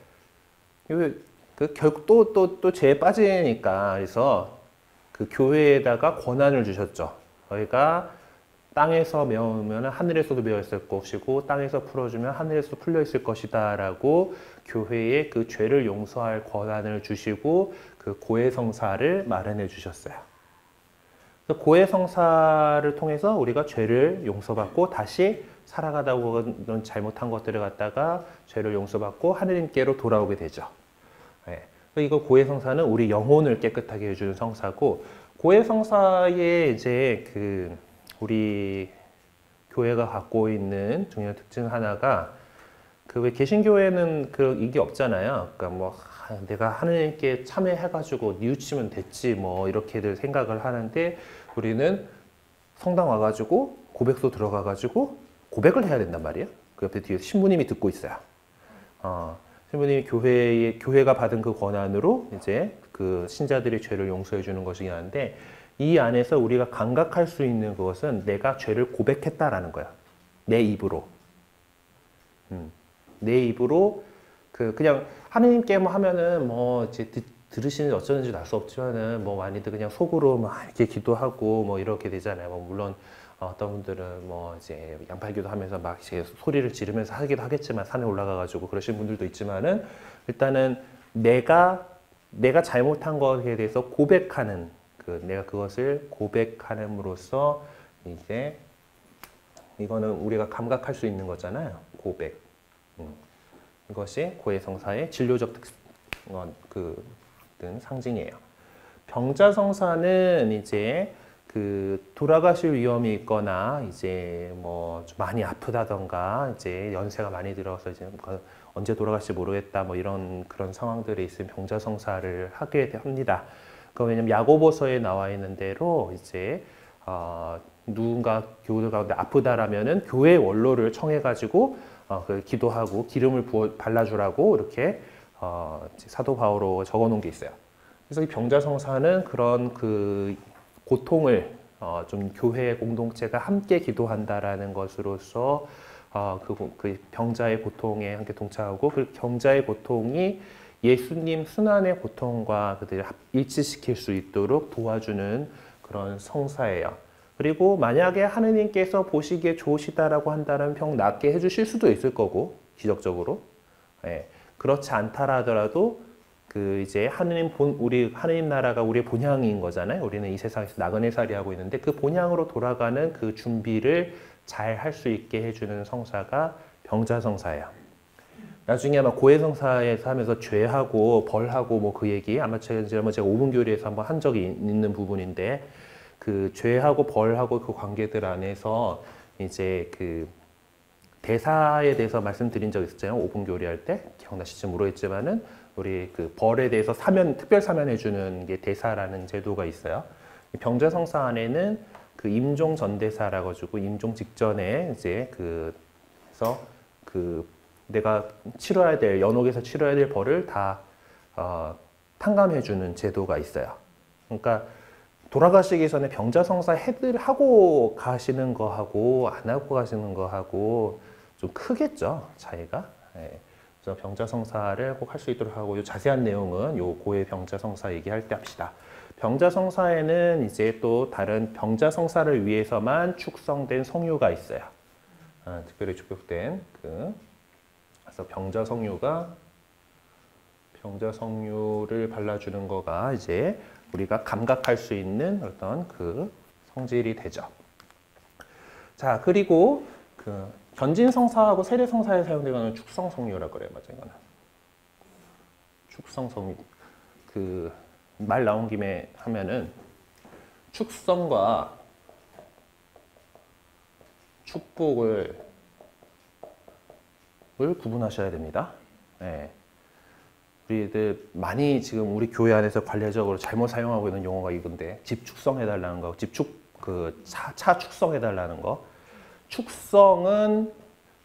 결국 또 죄에 빠지니까 그래서 그 교회에다가 권한을 주셨죠. 저희가 땅에서 메우면 하늘에서도 메어 있을 것이고 땅에서 풀어주면 하늘에서도 풀려 있을 것이다 라고 교회에 그 죄를 용서할 권한을 주시고 그 고해성사를 마련해 주셨어요. 고해성사를 통해서 우리가 죄를 용서받고 다시 살아가다 보면 잘못한 것들을 갖다가 죄를 용서받고 하느님께로 돌아오게 되죠. 네. 이거 고해성사는 우리 영혼을 깨끗하게 해주는 성사고, 고해성사의 이제 우리 교회가 갖고 있는 중요한 특징 하나가 왜 개신교회는 이게 없잖아요. 그러니까 뭐 내가 하느님께 참여해가지고 뉘우치면 됐지 뭐 이렇게들 생각을 하는데, 우리는 성당 와가지고 고백소 들어가가지고 고백을 해야 된단 말이에요. 그 옆에 뒤에 신부님이 듣고 있어요. 신부님이 교회가 받은 그 권한으로 이제 그 신자들의 죄를 용서해 주는 것이긴 한데, 이 안에서 우리가 감각할 수 있는 그것은 내가 죄를 고백했다라는 거야. 내 입으로. 내 입으로 그냥 하느님께 뭐 하면은 뭐 이제 들으시는지 어쩌는지 알 수 없지만은 뭐 많이들 그냥 속으로 막 이렇게 기도하고 뭐 이렇게 되잖아요. 뭐 물론 어떤 분들은 뭐 이제 양팔기도 하면서 막 이제 소리를 지르면서 하기도 하겠지만, 산에 올라가가지고 그러신 분들도 있지만은, 일단은 내가 잘못한 것에 대해서 고백하는 내가 그것을 고백함으로써 이제 이거는 우리가 감각할 수 있는 거잖아요. 고백. 이것이 고해성사의 진료적 상징이에요. 병자성사는 이제 돌아가실 위험이 있거나 이제 뭐 좀 많이 아프다던가 이제 연세가 많이 들어서 이제 언제 돌아갈지 모르겠다 뭐 그런 상황들에 있으면 병자성사를 하게 합니다. 왜냐면 야고보서에 나와 있는 대로 이제 누군가 교우들 가운데 아프다라면은 교회 원로를 청해가지고 기도하고 기름을 발라주라고 이렇게 사도 바오로가 적어놓은 게 있어요. 그래서 이 병자성사는 그런 고통을 좀 교회 공동체가 함께 기도한다라는 것으로서 그 병자의 고통에 함께 동참하고, 그 병자의 고통이 예수님 순환의 고통과 그들을 일치시킬 수 있도록 도와주는 그런 성사예요. 그리고 만약에 하느님께서 보시기에 좋으시다라고 한다면 병 낫게 해주실 수도 있을 거고, 기적적으로. 예. 그렇지 않다라 하더라도 이제 우리 하느님 나라가 우리의 본향인 거잖아요. 우리는 이 세상에서 나그네 살이 하고 있는데 그 본향으로 돌아가는 그 준비를 잘 할 수 있게 해주는 성사가 병자성사예요. 나중에 아마 고해성사에서 하면서 죄하고 벌하고 뭐 그 얘기 아마 제가 5분 교리에서 한번 한 적이 있는 부분인데, 그 죄하고 벌하고 그 관계들 안에서 이제 대사에 대해서 말씀드린 적 있었잖아요. 5분 교리할 때 기억나실지 모르겠지만은 우리 벌에 대해서 특별 사면해 주는 게 대사라는 제도가 있어요. 병자성사 안에는 임종 전대사라고 가지고 임종 직전에 이제 그래서 내가 연옥에서 치러야 될 벌을 다 탕감해 주는 제도가 있어요. 그러니까 돌아가시기 전에 병자성사 하고 가시는 거하고 안 하고 가시는 거하고 좀 크겠죠, 차이가. 네. 그래서 병자성사를 꼭 할 수 있도록 하고, 요 자세한 내용은 요 고해 병자성사 얘기할 때 합시다. 병자성사에는 이제 또 다른 병자성사를 위해서만 축성된 성유가 있어요. 특별히 축복된 그래서 병자성유를 발라주는 거가 이제 우리가 감각할 수 있는 어떤 성질이 되죠. 자, 그리고 견진성사하고 세례성사에 사용되는 축성성유라고 그래요. 맞아요, 이거는. 축성성유. 말 나온 김에 하면은 축성과 축복을 구분하셔야 됩니다. 네. 우리들 많이 지금 우리 교회 안에서 관례적으로 잘못 사용하고 있는 용어가 이건데, 집 축성해달라는 거, 차 축성해달라는 거. 축성은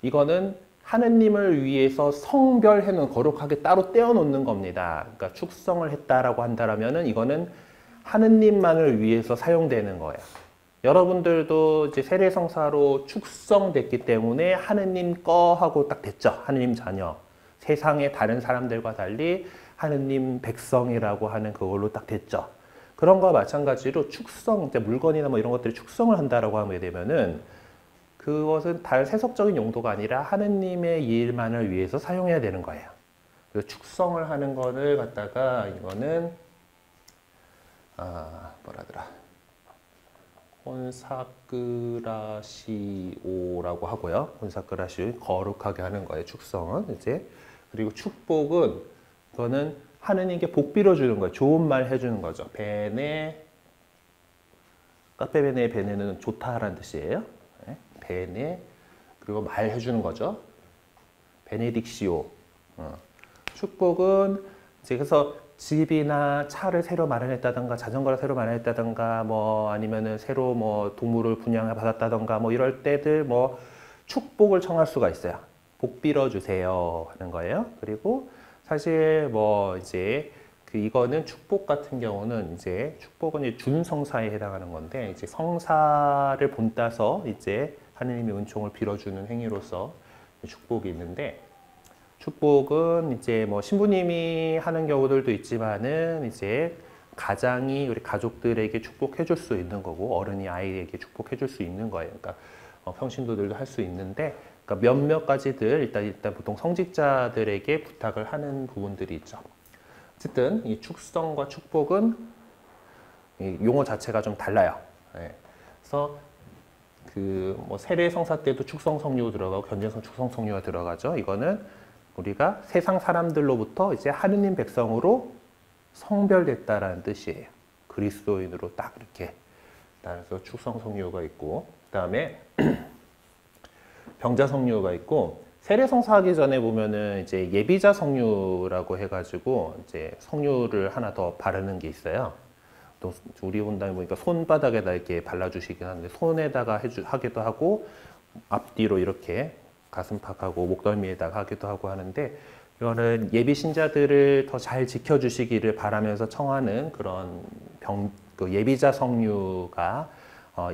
이거는 하느님을 위해서 성별해 놓은 거룩하게 따로 떼어 놓는 겁니다. 그러니까 축성을 했다라고 한다라면은 이거는 하느님만을 위해서 사용되는 거예요. 여러분들도 이제 세례성사로 축성됐기 때문에 하느님 거 하고 딱 됐죠. 하느님 자녀. 세상의 다른 사람들과 달리 하느님 백성이라고 하는 그걸로 딱 됐죠. 그런 거와 마찬가지로 축성, 물건이나 뭐 이런 것들이 축성을 한다라고 하게 되면은 그것은 다른 세속적인 용도가 아니라 하느님의 일만을 위해서 사용해야 되는 거예요. 그 축성을 하는 거를 갖다가 이거는 뭐라더라? 콘사크라시오라고 하고요. 콘사크라시오 거룩하게 하는 거예요. 축성은 이제 그리고 축복은 그거는 하느님께 복 빌어주는 거예요. 좋은 말 해주는 거죠. 베네 카페베네 베네는 좋다라는 뜻이에요. 네? 베네 그리고 말 해주는 거죠. 베네딕시오. 축복은 이제 그래서 집이나 차를 새로 마련했다던가 자전거를 새로 마련했다던가 뭐 아니면은 새로 뭐 동물을 분양해 받았다던가 뭐 이럴 때들 뭐 축복을 청할 수가 있어요. 복 빌어주세요 하는 거예요. 그리고 사실 뭐 이제 이거는 축복 같은 경우는 이제 축복은 이제 준성사에 해당하는 건데 이제 성사를 본따서 이제 하느님의 은총을 빌어주는 행위로서 축복이 있는데 축복은 이제 뭐 신부님이 하는 경우들도 있지만은 이제 가장이 우리 가족들에게 축복해 줄 수 있는 거고 어른이 아이에게 축복해 줄 수 있는 거예요. 그러니까 평신도들도 할 수 있는데 그러니까 몇몇 가지들 일단 보통 성직자들에게 부탁을 하는 부분들이 있죠. 어쨌든 이 축성과 축복은 이 용어 자체가 좀 달라요. 네. 그래서 그 뭐 세례 성사 때도 축성 성류 들어가고 견쟁성 축성 성류가 들어가죠. 이거는 우리가 세상 사람들로부터 이제 하느님 백성으로 성별됐다라는 뜻이에요. 그리스도인으로 딱 이렇게. 따라서 축성 성류가 있고, 그다음에 병자 성류가 있고, 세례 성사하기 전에 보면은 이제 예비자 성류라고 해가지고 이제 성류를 하나 더 바르는 게 있어요. 또 우리 본당에 보니까 손바닥에다 이렇게 발라주시긴 하는데 손에다가 하기도 하고 앞뒤로 이렇게 가슴팍하고 목덜미에다가 하기도 하고 하는데 이거는 예비 신자들을 더 잘 지켜주시기를 바라면서 청하는 그런 그 예비자 성류가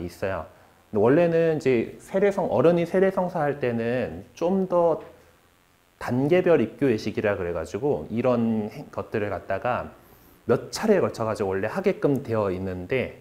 있어요. 원래는 이제 어른이 세례성사 할 때는 좀 더 단계별 입교 예식이라 그래가지고 이런 것들을 갖다가 몇 차례에 걸쳐가지고 원래 하게끔 되어 있는데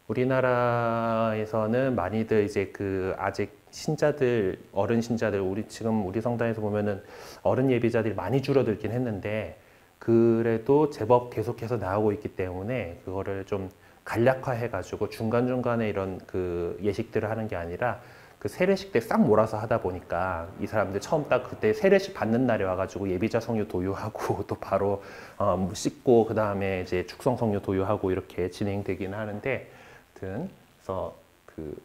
우리나라에서는 많이들 이제 그 아직 신자들, 어른 신자들, 지금 우리 성당에서 보면은 어른 예비자들이 많이 줄어들긴 했는데 그래도 제법 계속해서 나오고 있기 때문에 그거를 좀 간략화해가지고 중간중간에 이런 그 예식들을 하는 게 아니라 그 세례식 때 싹 몰아서 하다 보니까 이 사람들 처음 딱 그때 세례식 받는 날에 와가지고 예비자 성류 도유하고 또 바로 씻고 그 다음에 이제 축성 성류 도유하고 이렇게 진행되기는 하는데, 그래서 그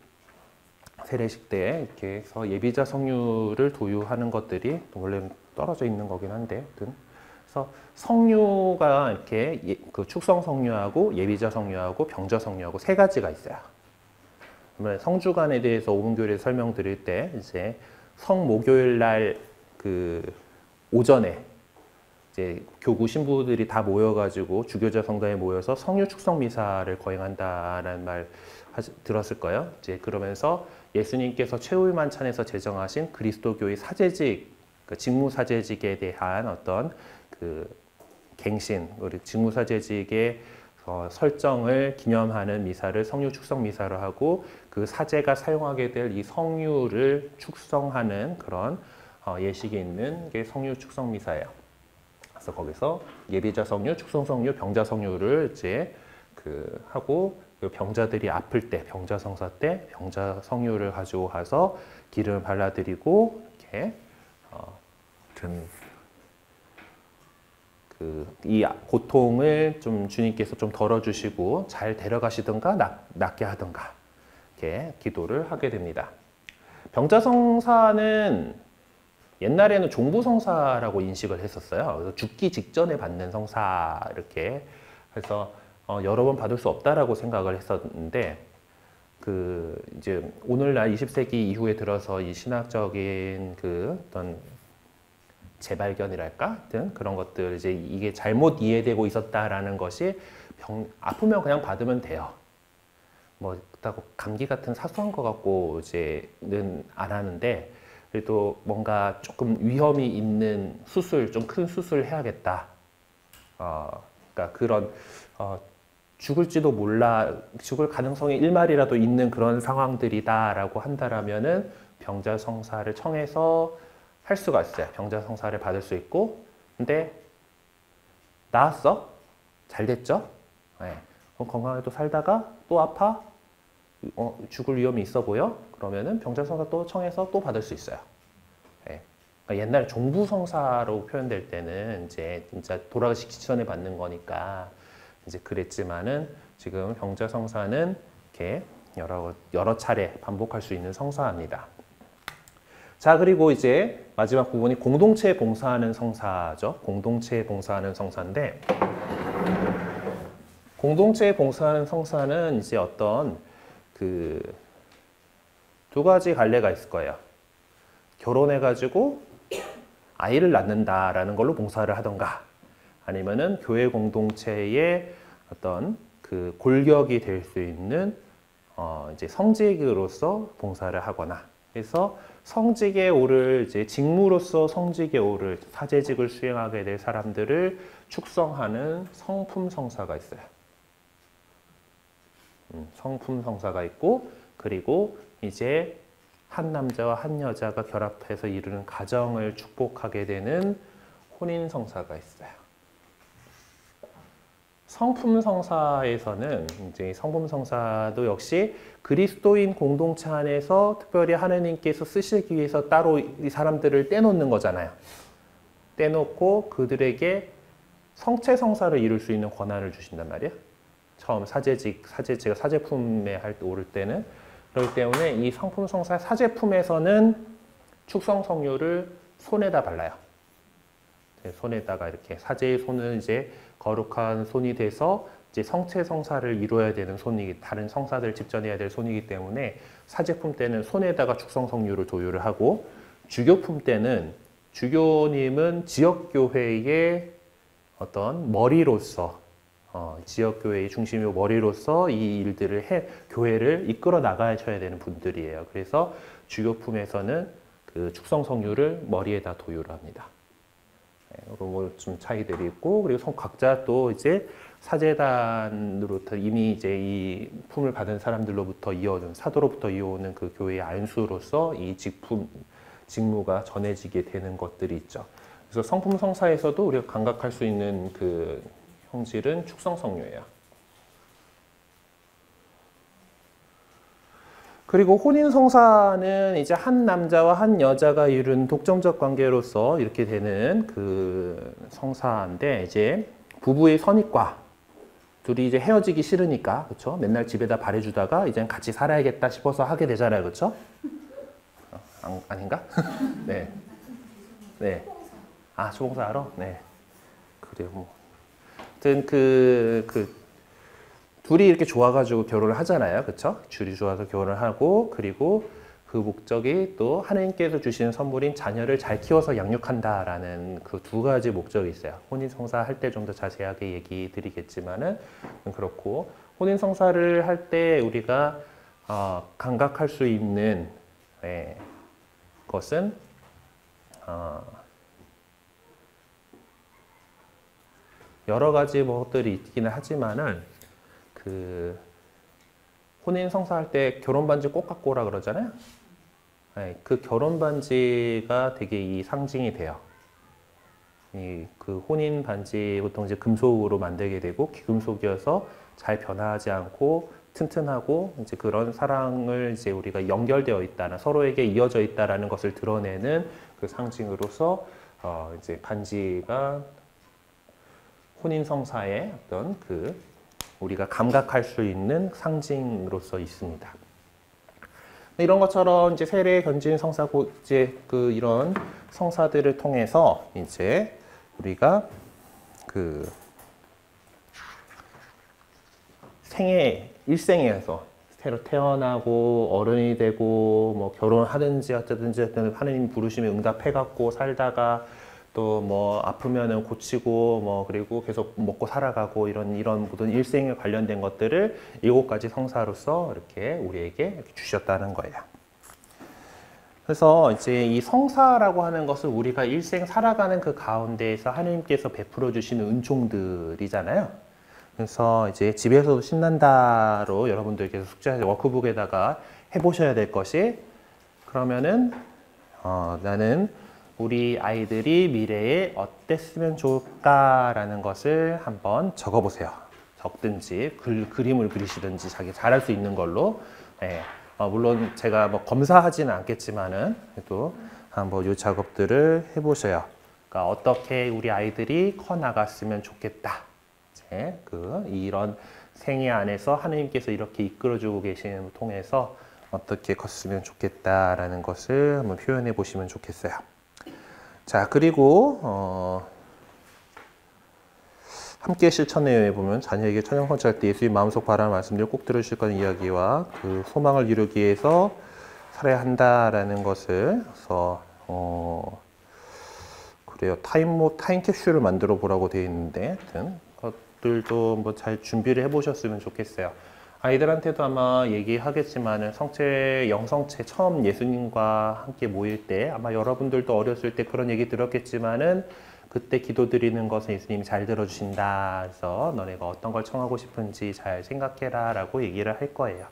세례식 때 이렇게 해서 예비자 성류를 도유하는 것들이 원래 떨어져 있는 거긴 한데, 그래서 성류가 이렇게 그 축성 성류하고 예비자 성류하고 병자 성류하고 세 가지가 있어요. 성주간에 대해서 오분교회에서 설명드릴 때 이제 성목요일 날 그 오전에 이제 교구 신부들이 다 모여가지고 주교자 성당에 모여서 성류 축성 미사를 거행한다라는 말 들었을 거예요. 이제 그러면서 예수님께서 최후의 만찬에서 제정하신 그리스도교의 사제직, 그 직무사제직에 대한 어떤 그 갱신, 우리 직무사제직의 설정을 기념하는 미사를 성류 축성 미사로 하고 그 사제가 사용하게 될 이 성류를 축성하는 그런 예식이 있는 게 성류 축성 미사예요. 그래서 거기서 예비자 성류, 축성 성류, 병자 성류를 이제 그 하고 그 병자들이 아플 때, 병자 성사 때 병자 성류를 가지고 가서 기름을 발라드리고 이렇게 이 고통을 좀 주님께서 좀 덜어주시고 잘 데려가시든가 낫게 하든가 이렇게 기도를 하게 됩니다. 병자성사는 옛날에는 종부성사라고 인식을 했었어요. 그래서 죽기 직전에 받는 성사 이렇게 해서 여러 번 받을 수 없다라고 생각을 했었는데 이제 오늘날 20세기 이후에 들어서 이 신학적인 어떤 재발견이랄까? 등 그런 것들, 이제 이게 잘못 이해되고 있었다라는 것이 아프면 그냥 받으면 돼요. 뭐, 그렇다고 감기 같은 사소한 거 갖고 이제는 안 하는데, 그래도 뭔가 조금 위험이 있는 수술, 좀 큰 수술 해야겠다. 그러니까 그런, 죽을지도 몰라, 죽을 가능성이 1말이라도 있는 그런 상황들이다라고 한다라면은 병자성사를 청해서 할 수가 있어요. 병자성사를 받을 수 있고, 근데 나았어? 잘 됐죠? 네. 건강하게 또 살다가 또 아파? 죽을 위험이 있어 보여? 그러면은 병자성사 또 청해서 또 받을 수 있어요. 네. 그러니까 옛날 종부성사로 표현될 때는 이제 진짜 돌아가시기 전에 받는 거니까 이제 그랬지만은 지금 병자성사는 이렇게 여러 차례 반복할 수 있는 성사입니다. 자, 그리고 이제 마지막 부분이 공동체에 봉사하는 성사죠. 공동체에 봉사하는 성사인데, 공동체에 봉사하는 성사는 이제 어떤 두 가지 갈래가 있을 거예요. 결혼해가지고 아이를 낳는다라는 걸로 봉사를 하던가, 아니면은 교회 공동체의 어떤 골격이 될 수 있는 이제 성직으로서 봉사를 하거나, 그래서 성직에 오를 이제 직무로서 성직에 오를 사제직을 수행하게 될 사람들을 축성하는 성품성사가 있어요. 성품성사가 있고, 그리고 이제 한 남자와 한 여자가 결합해서 이루는 가정을 축복하게 되는 혼인성사가 있어요. 성품성사에서는 이제 성품성사도 역시 그리스도인 공동체 안에서 특별히 하나님께서 쓰시기 위해서 따로 이 사람들을 떼놓는 거잖아요. 떼놓고 그들에게 성체성사를 이룰 수 있는 권한을 주신단 말이에요. 처음 사제가 사제품에 오를 때는. 그렇기 때문에 이 성품성사 사제품에서는 축성성료를 손에다 발라요. 손에다가 이렇게 사제의 손은 이제 거룩한 손이 돼서 이제 성체성사를 이루어야 되는 손이기, 다른 성사들 집전해야 될 손이기 때문에 사제품 때는 손에다가 축성성료를 도유를 하고, 주교품 때는 주교님은 지역교회의 어떤 머리로서, 지역교회의 중심이고 머리로서 이 일들을 교회를 이끌어 나가셔야 되는 분들이에요. 그래서 주교품에서는 그 축성성료를 머리에다 도유를 합니다. 뭐 좀 차이들이 있고, 그리고 각자 또 이제 사제단으로부터 이미 이제 이 품을 받은 사람들로부터 이어오는, 사도로부터 이어오는 그 교회의 안수로서 이 직무가 전해지게 되는 것들이 있죠. 그래서 성품성사에서도 우리가 감각할 수 있는 그 형질은 축성성료예요. 그리고 혼인성사는 이제 한 남자와 한 여자가 이룬 독점적 관계로서 이렇게 되는 그 성사인데, 이제 부부의 선입과 둘이 이제 헤어지기 싫으니까, 그렇죠? 맨날 집에다 바래주다가 이제 같이 살아야겠다 싶어서 하게 되잖아요, 그렇죠? 아닌가? 네, 네. 아, 초봉사 알아? 네. 그래요, 뭐. 아무튼 둘이 이렇게 좋아가지고 결혼을 하잖아요. 그쵸? 둘이 좋아서 결혼을 하고, 그리고 그 목적이 또 하나님께서 주시는 선물인 자녀를 잘 키워서 양육한다라는 그 두 가지 목적이 있어요. 혼인성사 할 때 좀 더 자세하게 얘기 드리겠지만은, 그렇고, 혼인성사를 할 때 우리가 감각할 수 있는 것은 여러 가지 것들이 있기는 하지만은, 그 혼인 성사할 때 결혼 반지 꼭 갖고 오라 그러잖아요. 네, 그 결혼 반지가 되게 이 상징이 돼요. 그 혼인 반지 보통 이제 금속으로 만들게 되고, 귀금속이어서 잘 변하지 않고 튼튼하고, 이제 그런 사랑을 이제 우리가 연결되어 있다는, 서로에게 이어져 있다라는 것을 드러내는 그 상징으로서 이제 반지가 혼인 성사의 어떤 우리가 감각할 수 있는 상징으로서 있습니다. 이런 것처럼 이제 세례, 견진, 성사, 이제 이런 성사들을 통해서 이제 우리가 일생에서 새로 태어나고 어른이 되고 뭐 결혼하든지 어쩌든지 하느님 부르심에 응답해갖고 살다가 또 뭐 아프면은 고치고 뭐 그리고 계속 먹고 살아가고 이런 모든 일생에 관련된 것들을 7가지 성사로서 이렇게 우리에게 이렇게 주셨다는 거예요. 그래서 이제 이 성사라고 하는 것을 우리가 일생 살아가는 그 가운데에서 하느님께서 베풀어 주시는 은총들이잖아요. 그래서 이제 집에서도 신난다로 여러분들께서 숙제 워크북에다가 해보셔야 될 것이, 그러면은 나는 우리 아이들이 미래에 어땠으면 좋을까라는 것을 한번 적어보세요. 적든지 그림을 그리시든지 자기 잘할 수 있는 걸로. 네. 물론 제가 뭐 검사하지는 않겠지만은 그래도 한번 이 작업들을 해보셔요. 그러니까 어떻게 우리 아이들이 커 나갔으면 좋겠다. 이제 이런 생애 안에서 하느님께서 이렇게 이끌어주고 계시는 통해서 어떻게 컸으면 좋겠다라는 것을 한번 표현해 보시면 좋겠어요. 자, 그리고 함께 실천에 보면 자녀에게 천영 성취할 때 예수의 마음속 바라는 말씀들을 꼭 들어주실 거라는 이야기와 그 소망을 이루기 위해서 살아야 한다라는 것을 그래서 그래요. 타임 캡슐을 만들어 보라고 되어 있는데 하여튼 것들도 뭐 잘 준비를 해보셨으면 좋겠어요. 아이들한테도 아마 얘기하겠지만은 영성체 처음 예수님과 함께 모일 때 아마 여러분들도 어렸을 때 그런 얘기 들었겠지만은 그때 기도드리는 것은 예수님이 잘 들어주신다. 그래서 너네가 어떤 걸 청하고 싶은지 잘 생각해라 라고 얘기를 할 거예요.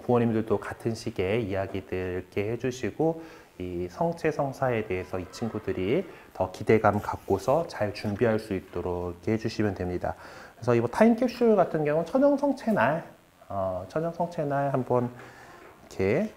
부모님들도 같은 식의 이야기들 이렇게 해주시고 이 성체 성사에 대해서 이 친구들이 더 기대감 갖고서 잘 준비할 수 있도록 이렇게 해주시면 됩니다. 그래서 이번 타임캡슐 같은 경우는 천연성체날 한번 이렇게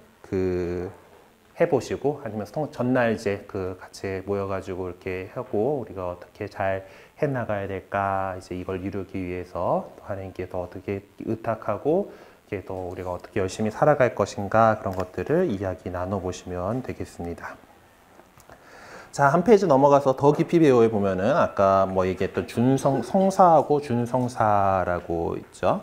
해보시고 아니면 전날 이제 같이 모여가지고 이렇게 하고 우리가 어떻게 잘 해나가야 될까 이제 이걸 이루기 위해서 하나님께 더 어떻게 의탁하고 이게 또 우리가 어떻게 열심히 살아갈 것인가 그런 것들을 이야기 나눠보시면 되겠습니다. 자, 한 페이지 넘어가서 더 깊이 배워해 보면은 아까 뭐 얘기했던 성사하고 준성사라고 있죠.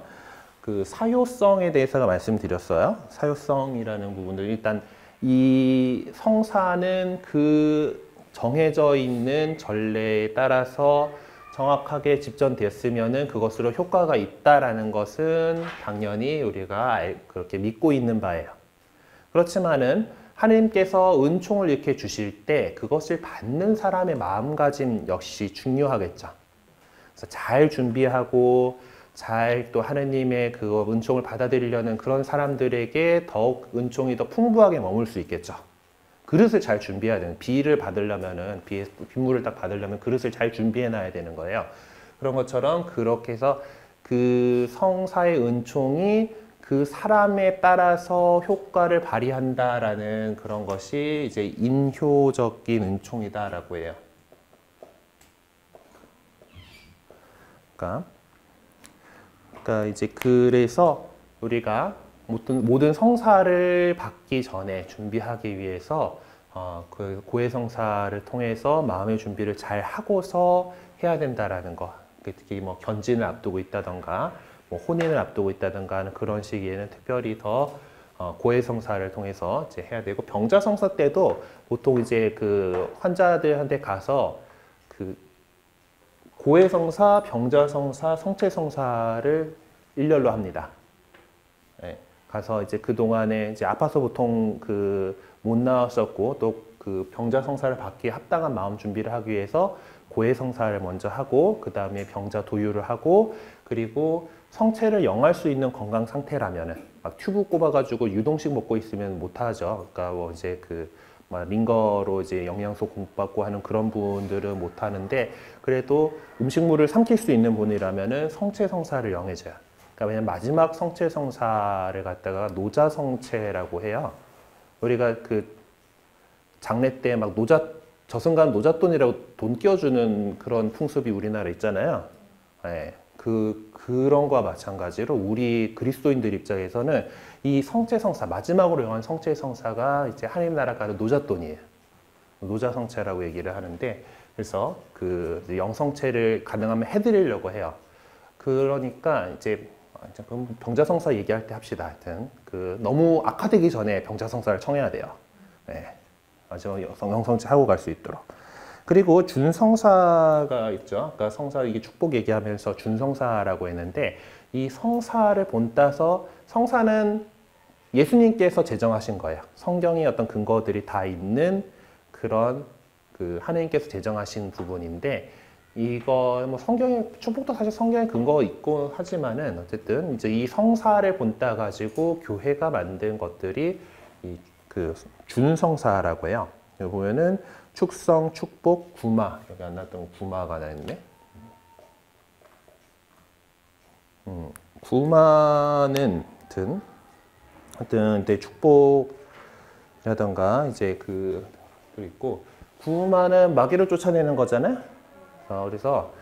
그 사효성에 대해서 말씀드렸어요. 사효성이라는 부분들 일단 이 성사는 그 정해져 있는 전례에 따라서 정확하게 집전됐으면은 그것으로 효과가 있다라는 것은 당연히 우리가 그렇게 믿고 있는 바예요. 그렇지만은 하느님께서 은총을 이렇게 주실 때 그것을 받는 사람의 마음가짐 역시 중요하겠죠. 그래서 잘 준비하고 잘 또 하느님의 그 은총을 받아들이려는 그런 사람들에게 더욱 은총이 더 풍부하게 머물 수 있겠죠. 그릇을 잘 준비해야 되는, 비를 받으려면은, 빗물을 딱 받으려면 그릇을 잘 준비해 놔야 되는 거예요. 그런 것처럼 그렇게 해서 그 성사의 은총이 그 사람에 따라서 효과를 발휘한다라는 그런 것이 이제 인효적인 은총이다라고 해요. 그러니까 이제 그래서 우리가 모든 성사를 받기 전에 준비하기 위해서 그 고해성사를 통해서 마음의 준비를 잘 하고서 해야 된다라는 거. 특히 뭐 견진을 앞두고 있다던가 뭐 혼인을 앞두고 있다던가 하는 그런 시기에는 특별히 더 고해성사를 통해서 이제 해야 되고, 병자성사 때도 보통 이제 그 환자들한테 가서 그 고해성사, 병자성사, 성체성사를 일렬로 합니다. 네. 가서 이제 그 동안에 이제 아파서 보통 못 나왔었고 또 그 병자성사를 받기에 합당한 마음 준비를 하기 위해서 고해성사를 먼저 하고 그 다음에 병자 도유를 하고, 그리고 성체를 영할 수 있는 건강 상태라면은 막 튜브 꼽아가지고 유동식 먹고 있으면 못하죠. 그러니까 뭐 이제 링거로 이제 영양소 공급받고 하는 그런 분들은 못 하는데, 그래도 음식물을 삼킬 수 있는 분이라면은 성체 성사를 영해줘요. 그러니까 왜냐면 마지막 성체 성사를 갖다가 노자 성체라고 해요. 우리가 장례 때 막 저승간 노잣돈이라고 돈 끼워주는 그런 풍습이 우리나라에 있잖아요. 네. 그런 거와 마찬가지로 우리 그리스도인들 입장에서는 이 성체성사, 마지막으로 영한 성체성사가 이제 하나님 나라 가는 노잣돈이에요. 노자성체라고 얘기를 하는데, 그래서 영성체를 가능하면 해드리려고 해요. 그러니까 이제 그럼 병자성사 얘기할 때 합시다. 하여튼 그 너무 악화되기 전에 병자성사를 청해야 돼요. 네. 아주 영성치 하고 갈 수 있도록. 그리고 준성사가 있죠. 아까 성사 이게 축복 얘기하면서 준성사라고 했는데 이 성사를 본따서 성사는 예수님께서 제정하신 거예요. 성경의 어떤 근거들이 다 있는 그런 그 하느님께서 제정하신 부분인데 이거 뭐 성경에 축복도 사실 성경에 근거가 있고 하지만은 어쨌든 이제 이 성사를 본따 가지고 교회가 만든 것들이 이 그 준성사라고 해요. 여기 보면은 축성, 축복, 구마 여기 안 나왔던 구마가 나 있네. 구마는 하여튼 축복이라던가 이제 그 있고 구마는 마귀를 쫓아내는 거잖아요. 그래서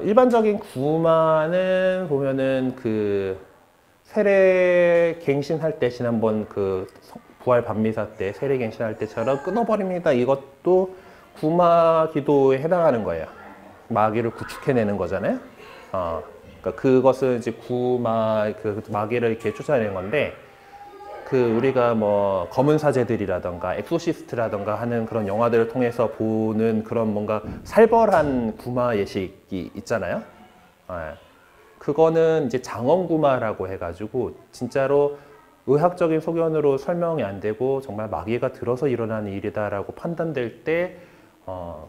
일반적인 구마는 보면은 그 세례 갱신할 때 지난번 그 부활 반미사 때 세례 갱신할 때처럼 끊어버립니다. 이것도 구마 기도에 해당하는 거예요. 마귀를 구축해내는 거잖아요. 그러니까 그것은 이제 그 마귀를 이렇게 쫓아내는 건데 그 우리가 뭐 검은 사제들이라던가 엑소시스트라던가 하는 그런 영화들을 통해서 보는 그런 뭔가 살벌한 구마 예식이 있잖아요. 그거는 이제 장엄구마라고 해가지고 진짜로 의학적인 소견으로 설명이 안 되고 정말 마귀가 들어서 일어나는 일이다라고 판단될 때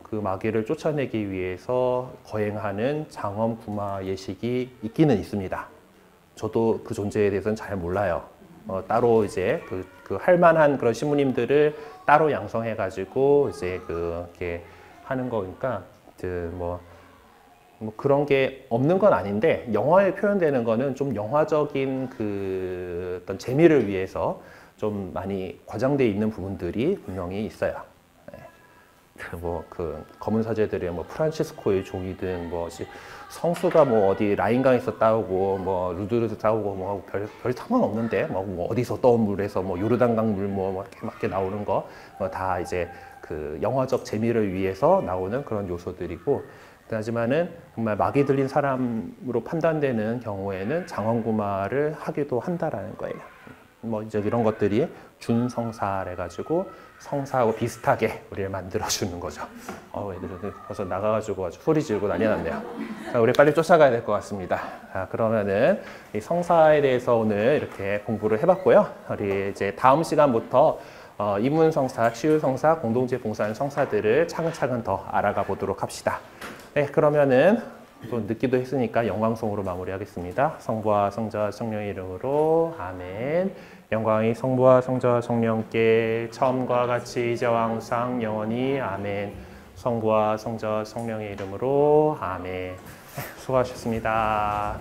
그 마귀를 쫓아내기 위해서 거행하는 장엄구마 예식이 있기는 있습니다. 저도 그 존재에 대해서는 잘 몰라요. 따로 이제 그 할만한 그런 신부님들을 따로 양성해가지고 이제 그렇게 하는 거니까 뭐 그런 게 없는 건 아닌데 영화에 표현되는 거는 좀 영화적인 그 어떤 재미를 위해서 좀 많이 과장돼 있는 부분들이 분명히 있어요. 뭐 그 검은 사제들의 뭐 프란치스코의 종이든 뭐 성수가 뭐 어디 라인강에서 따오고 뭐 루드르에서 따오고 뭐 별 상관없는데 뭐 어디서 떠온 물에서 뭐 요르단강 물 뭐 이렇게 나오는 거 다 이제 그 영화적 재미를 위해서 나오는 그런 요소들이고 하지만은 정말 마귀 들린 사람으로 판단되는 경우에는 장엄구마를 하기도 한다라는 거예요. 뭐 이제 이런 것들이 준성사래 가지고 성사하고 비슷하게 우리를 만들어주는 거죠. 애들은 벌써 나가가지고 아주 소리 지르고 난리 났네요. 자, 우리 빨리 쫓아가야 될 것 같습니다. 자, 그러면은 이 성사에 대해서 오늘 이렇게 공부를 해봤고요. 우리 이제 다음 시간부터 이문성사, 치유성사, 공동체 봉사하는 성사들을 차근차근 더 알아가 보도록 합시다. 네, 그러면은 또 늦기도 했으니까 영광송으로 마무리하겠습니다. 성부와 성자와 성령의 이름으로 아멘. 영광이 성부와 성자와 성령께 처음과 같이 이제와 항상 영원히 아멘. 성부와 성자와 성령의 이름으로 아멘. 수고하셨습니다.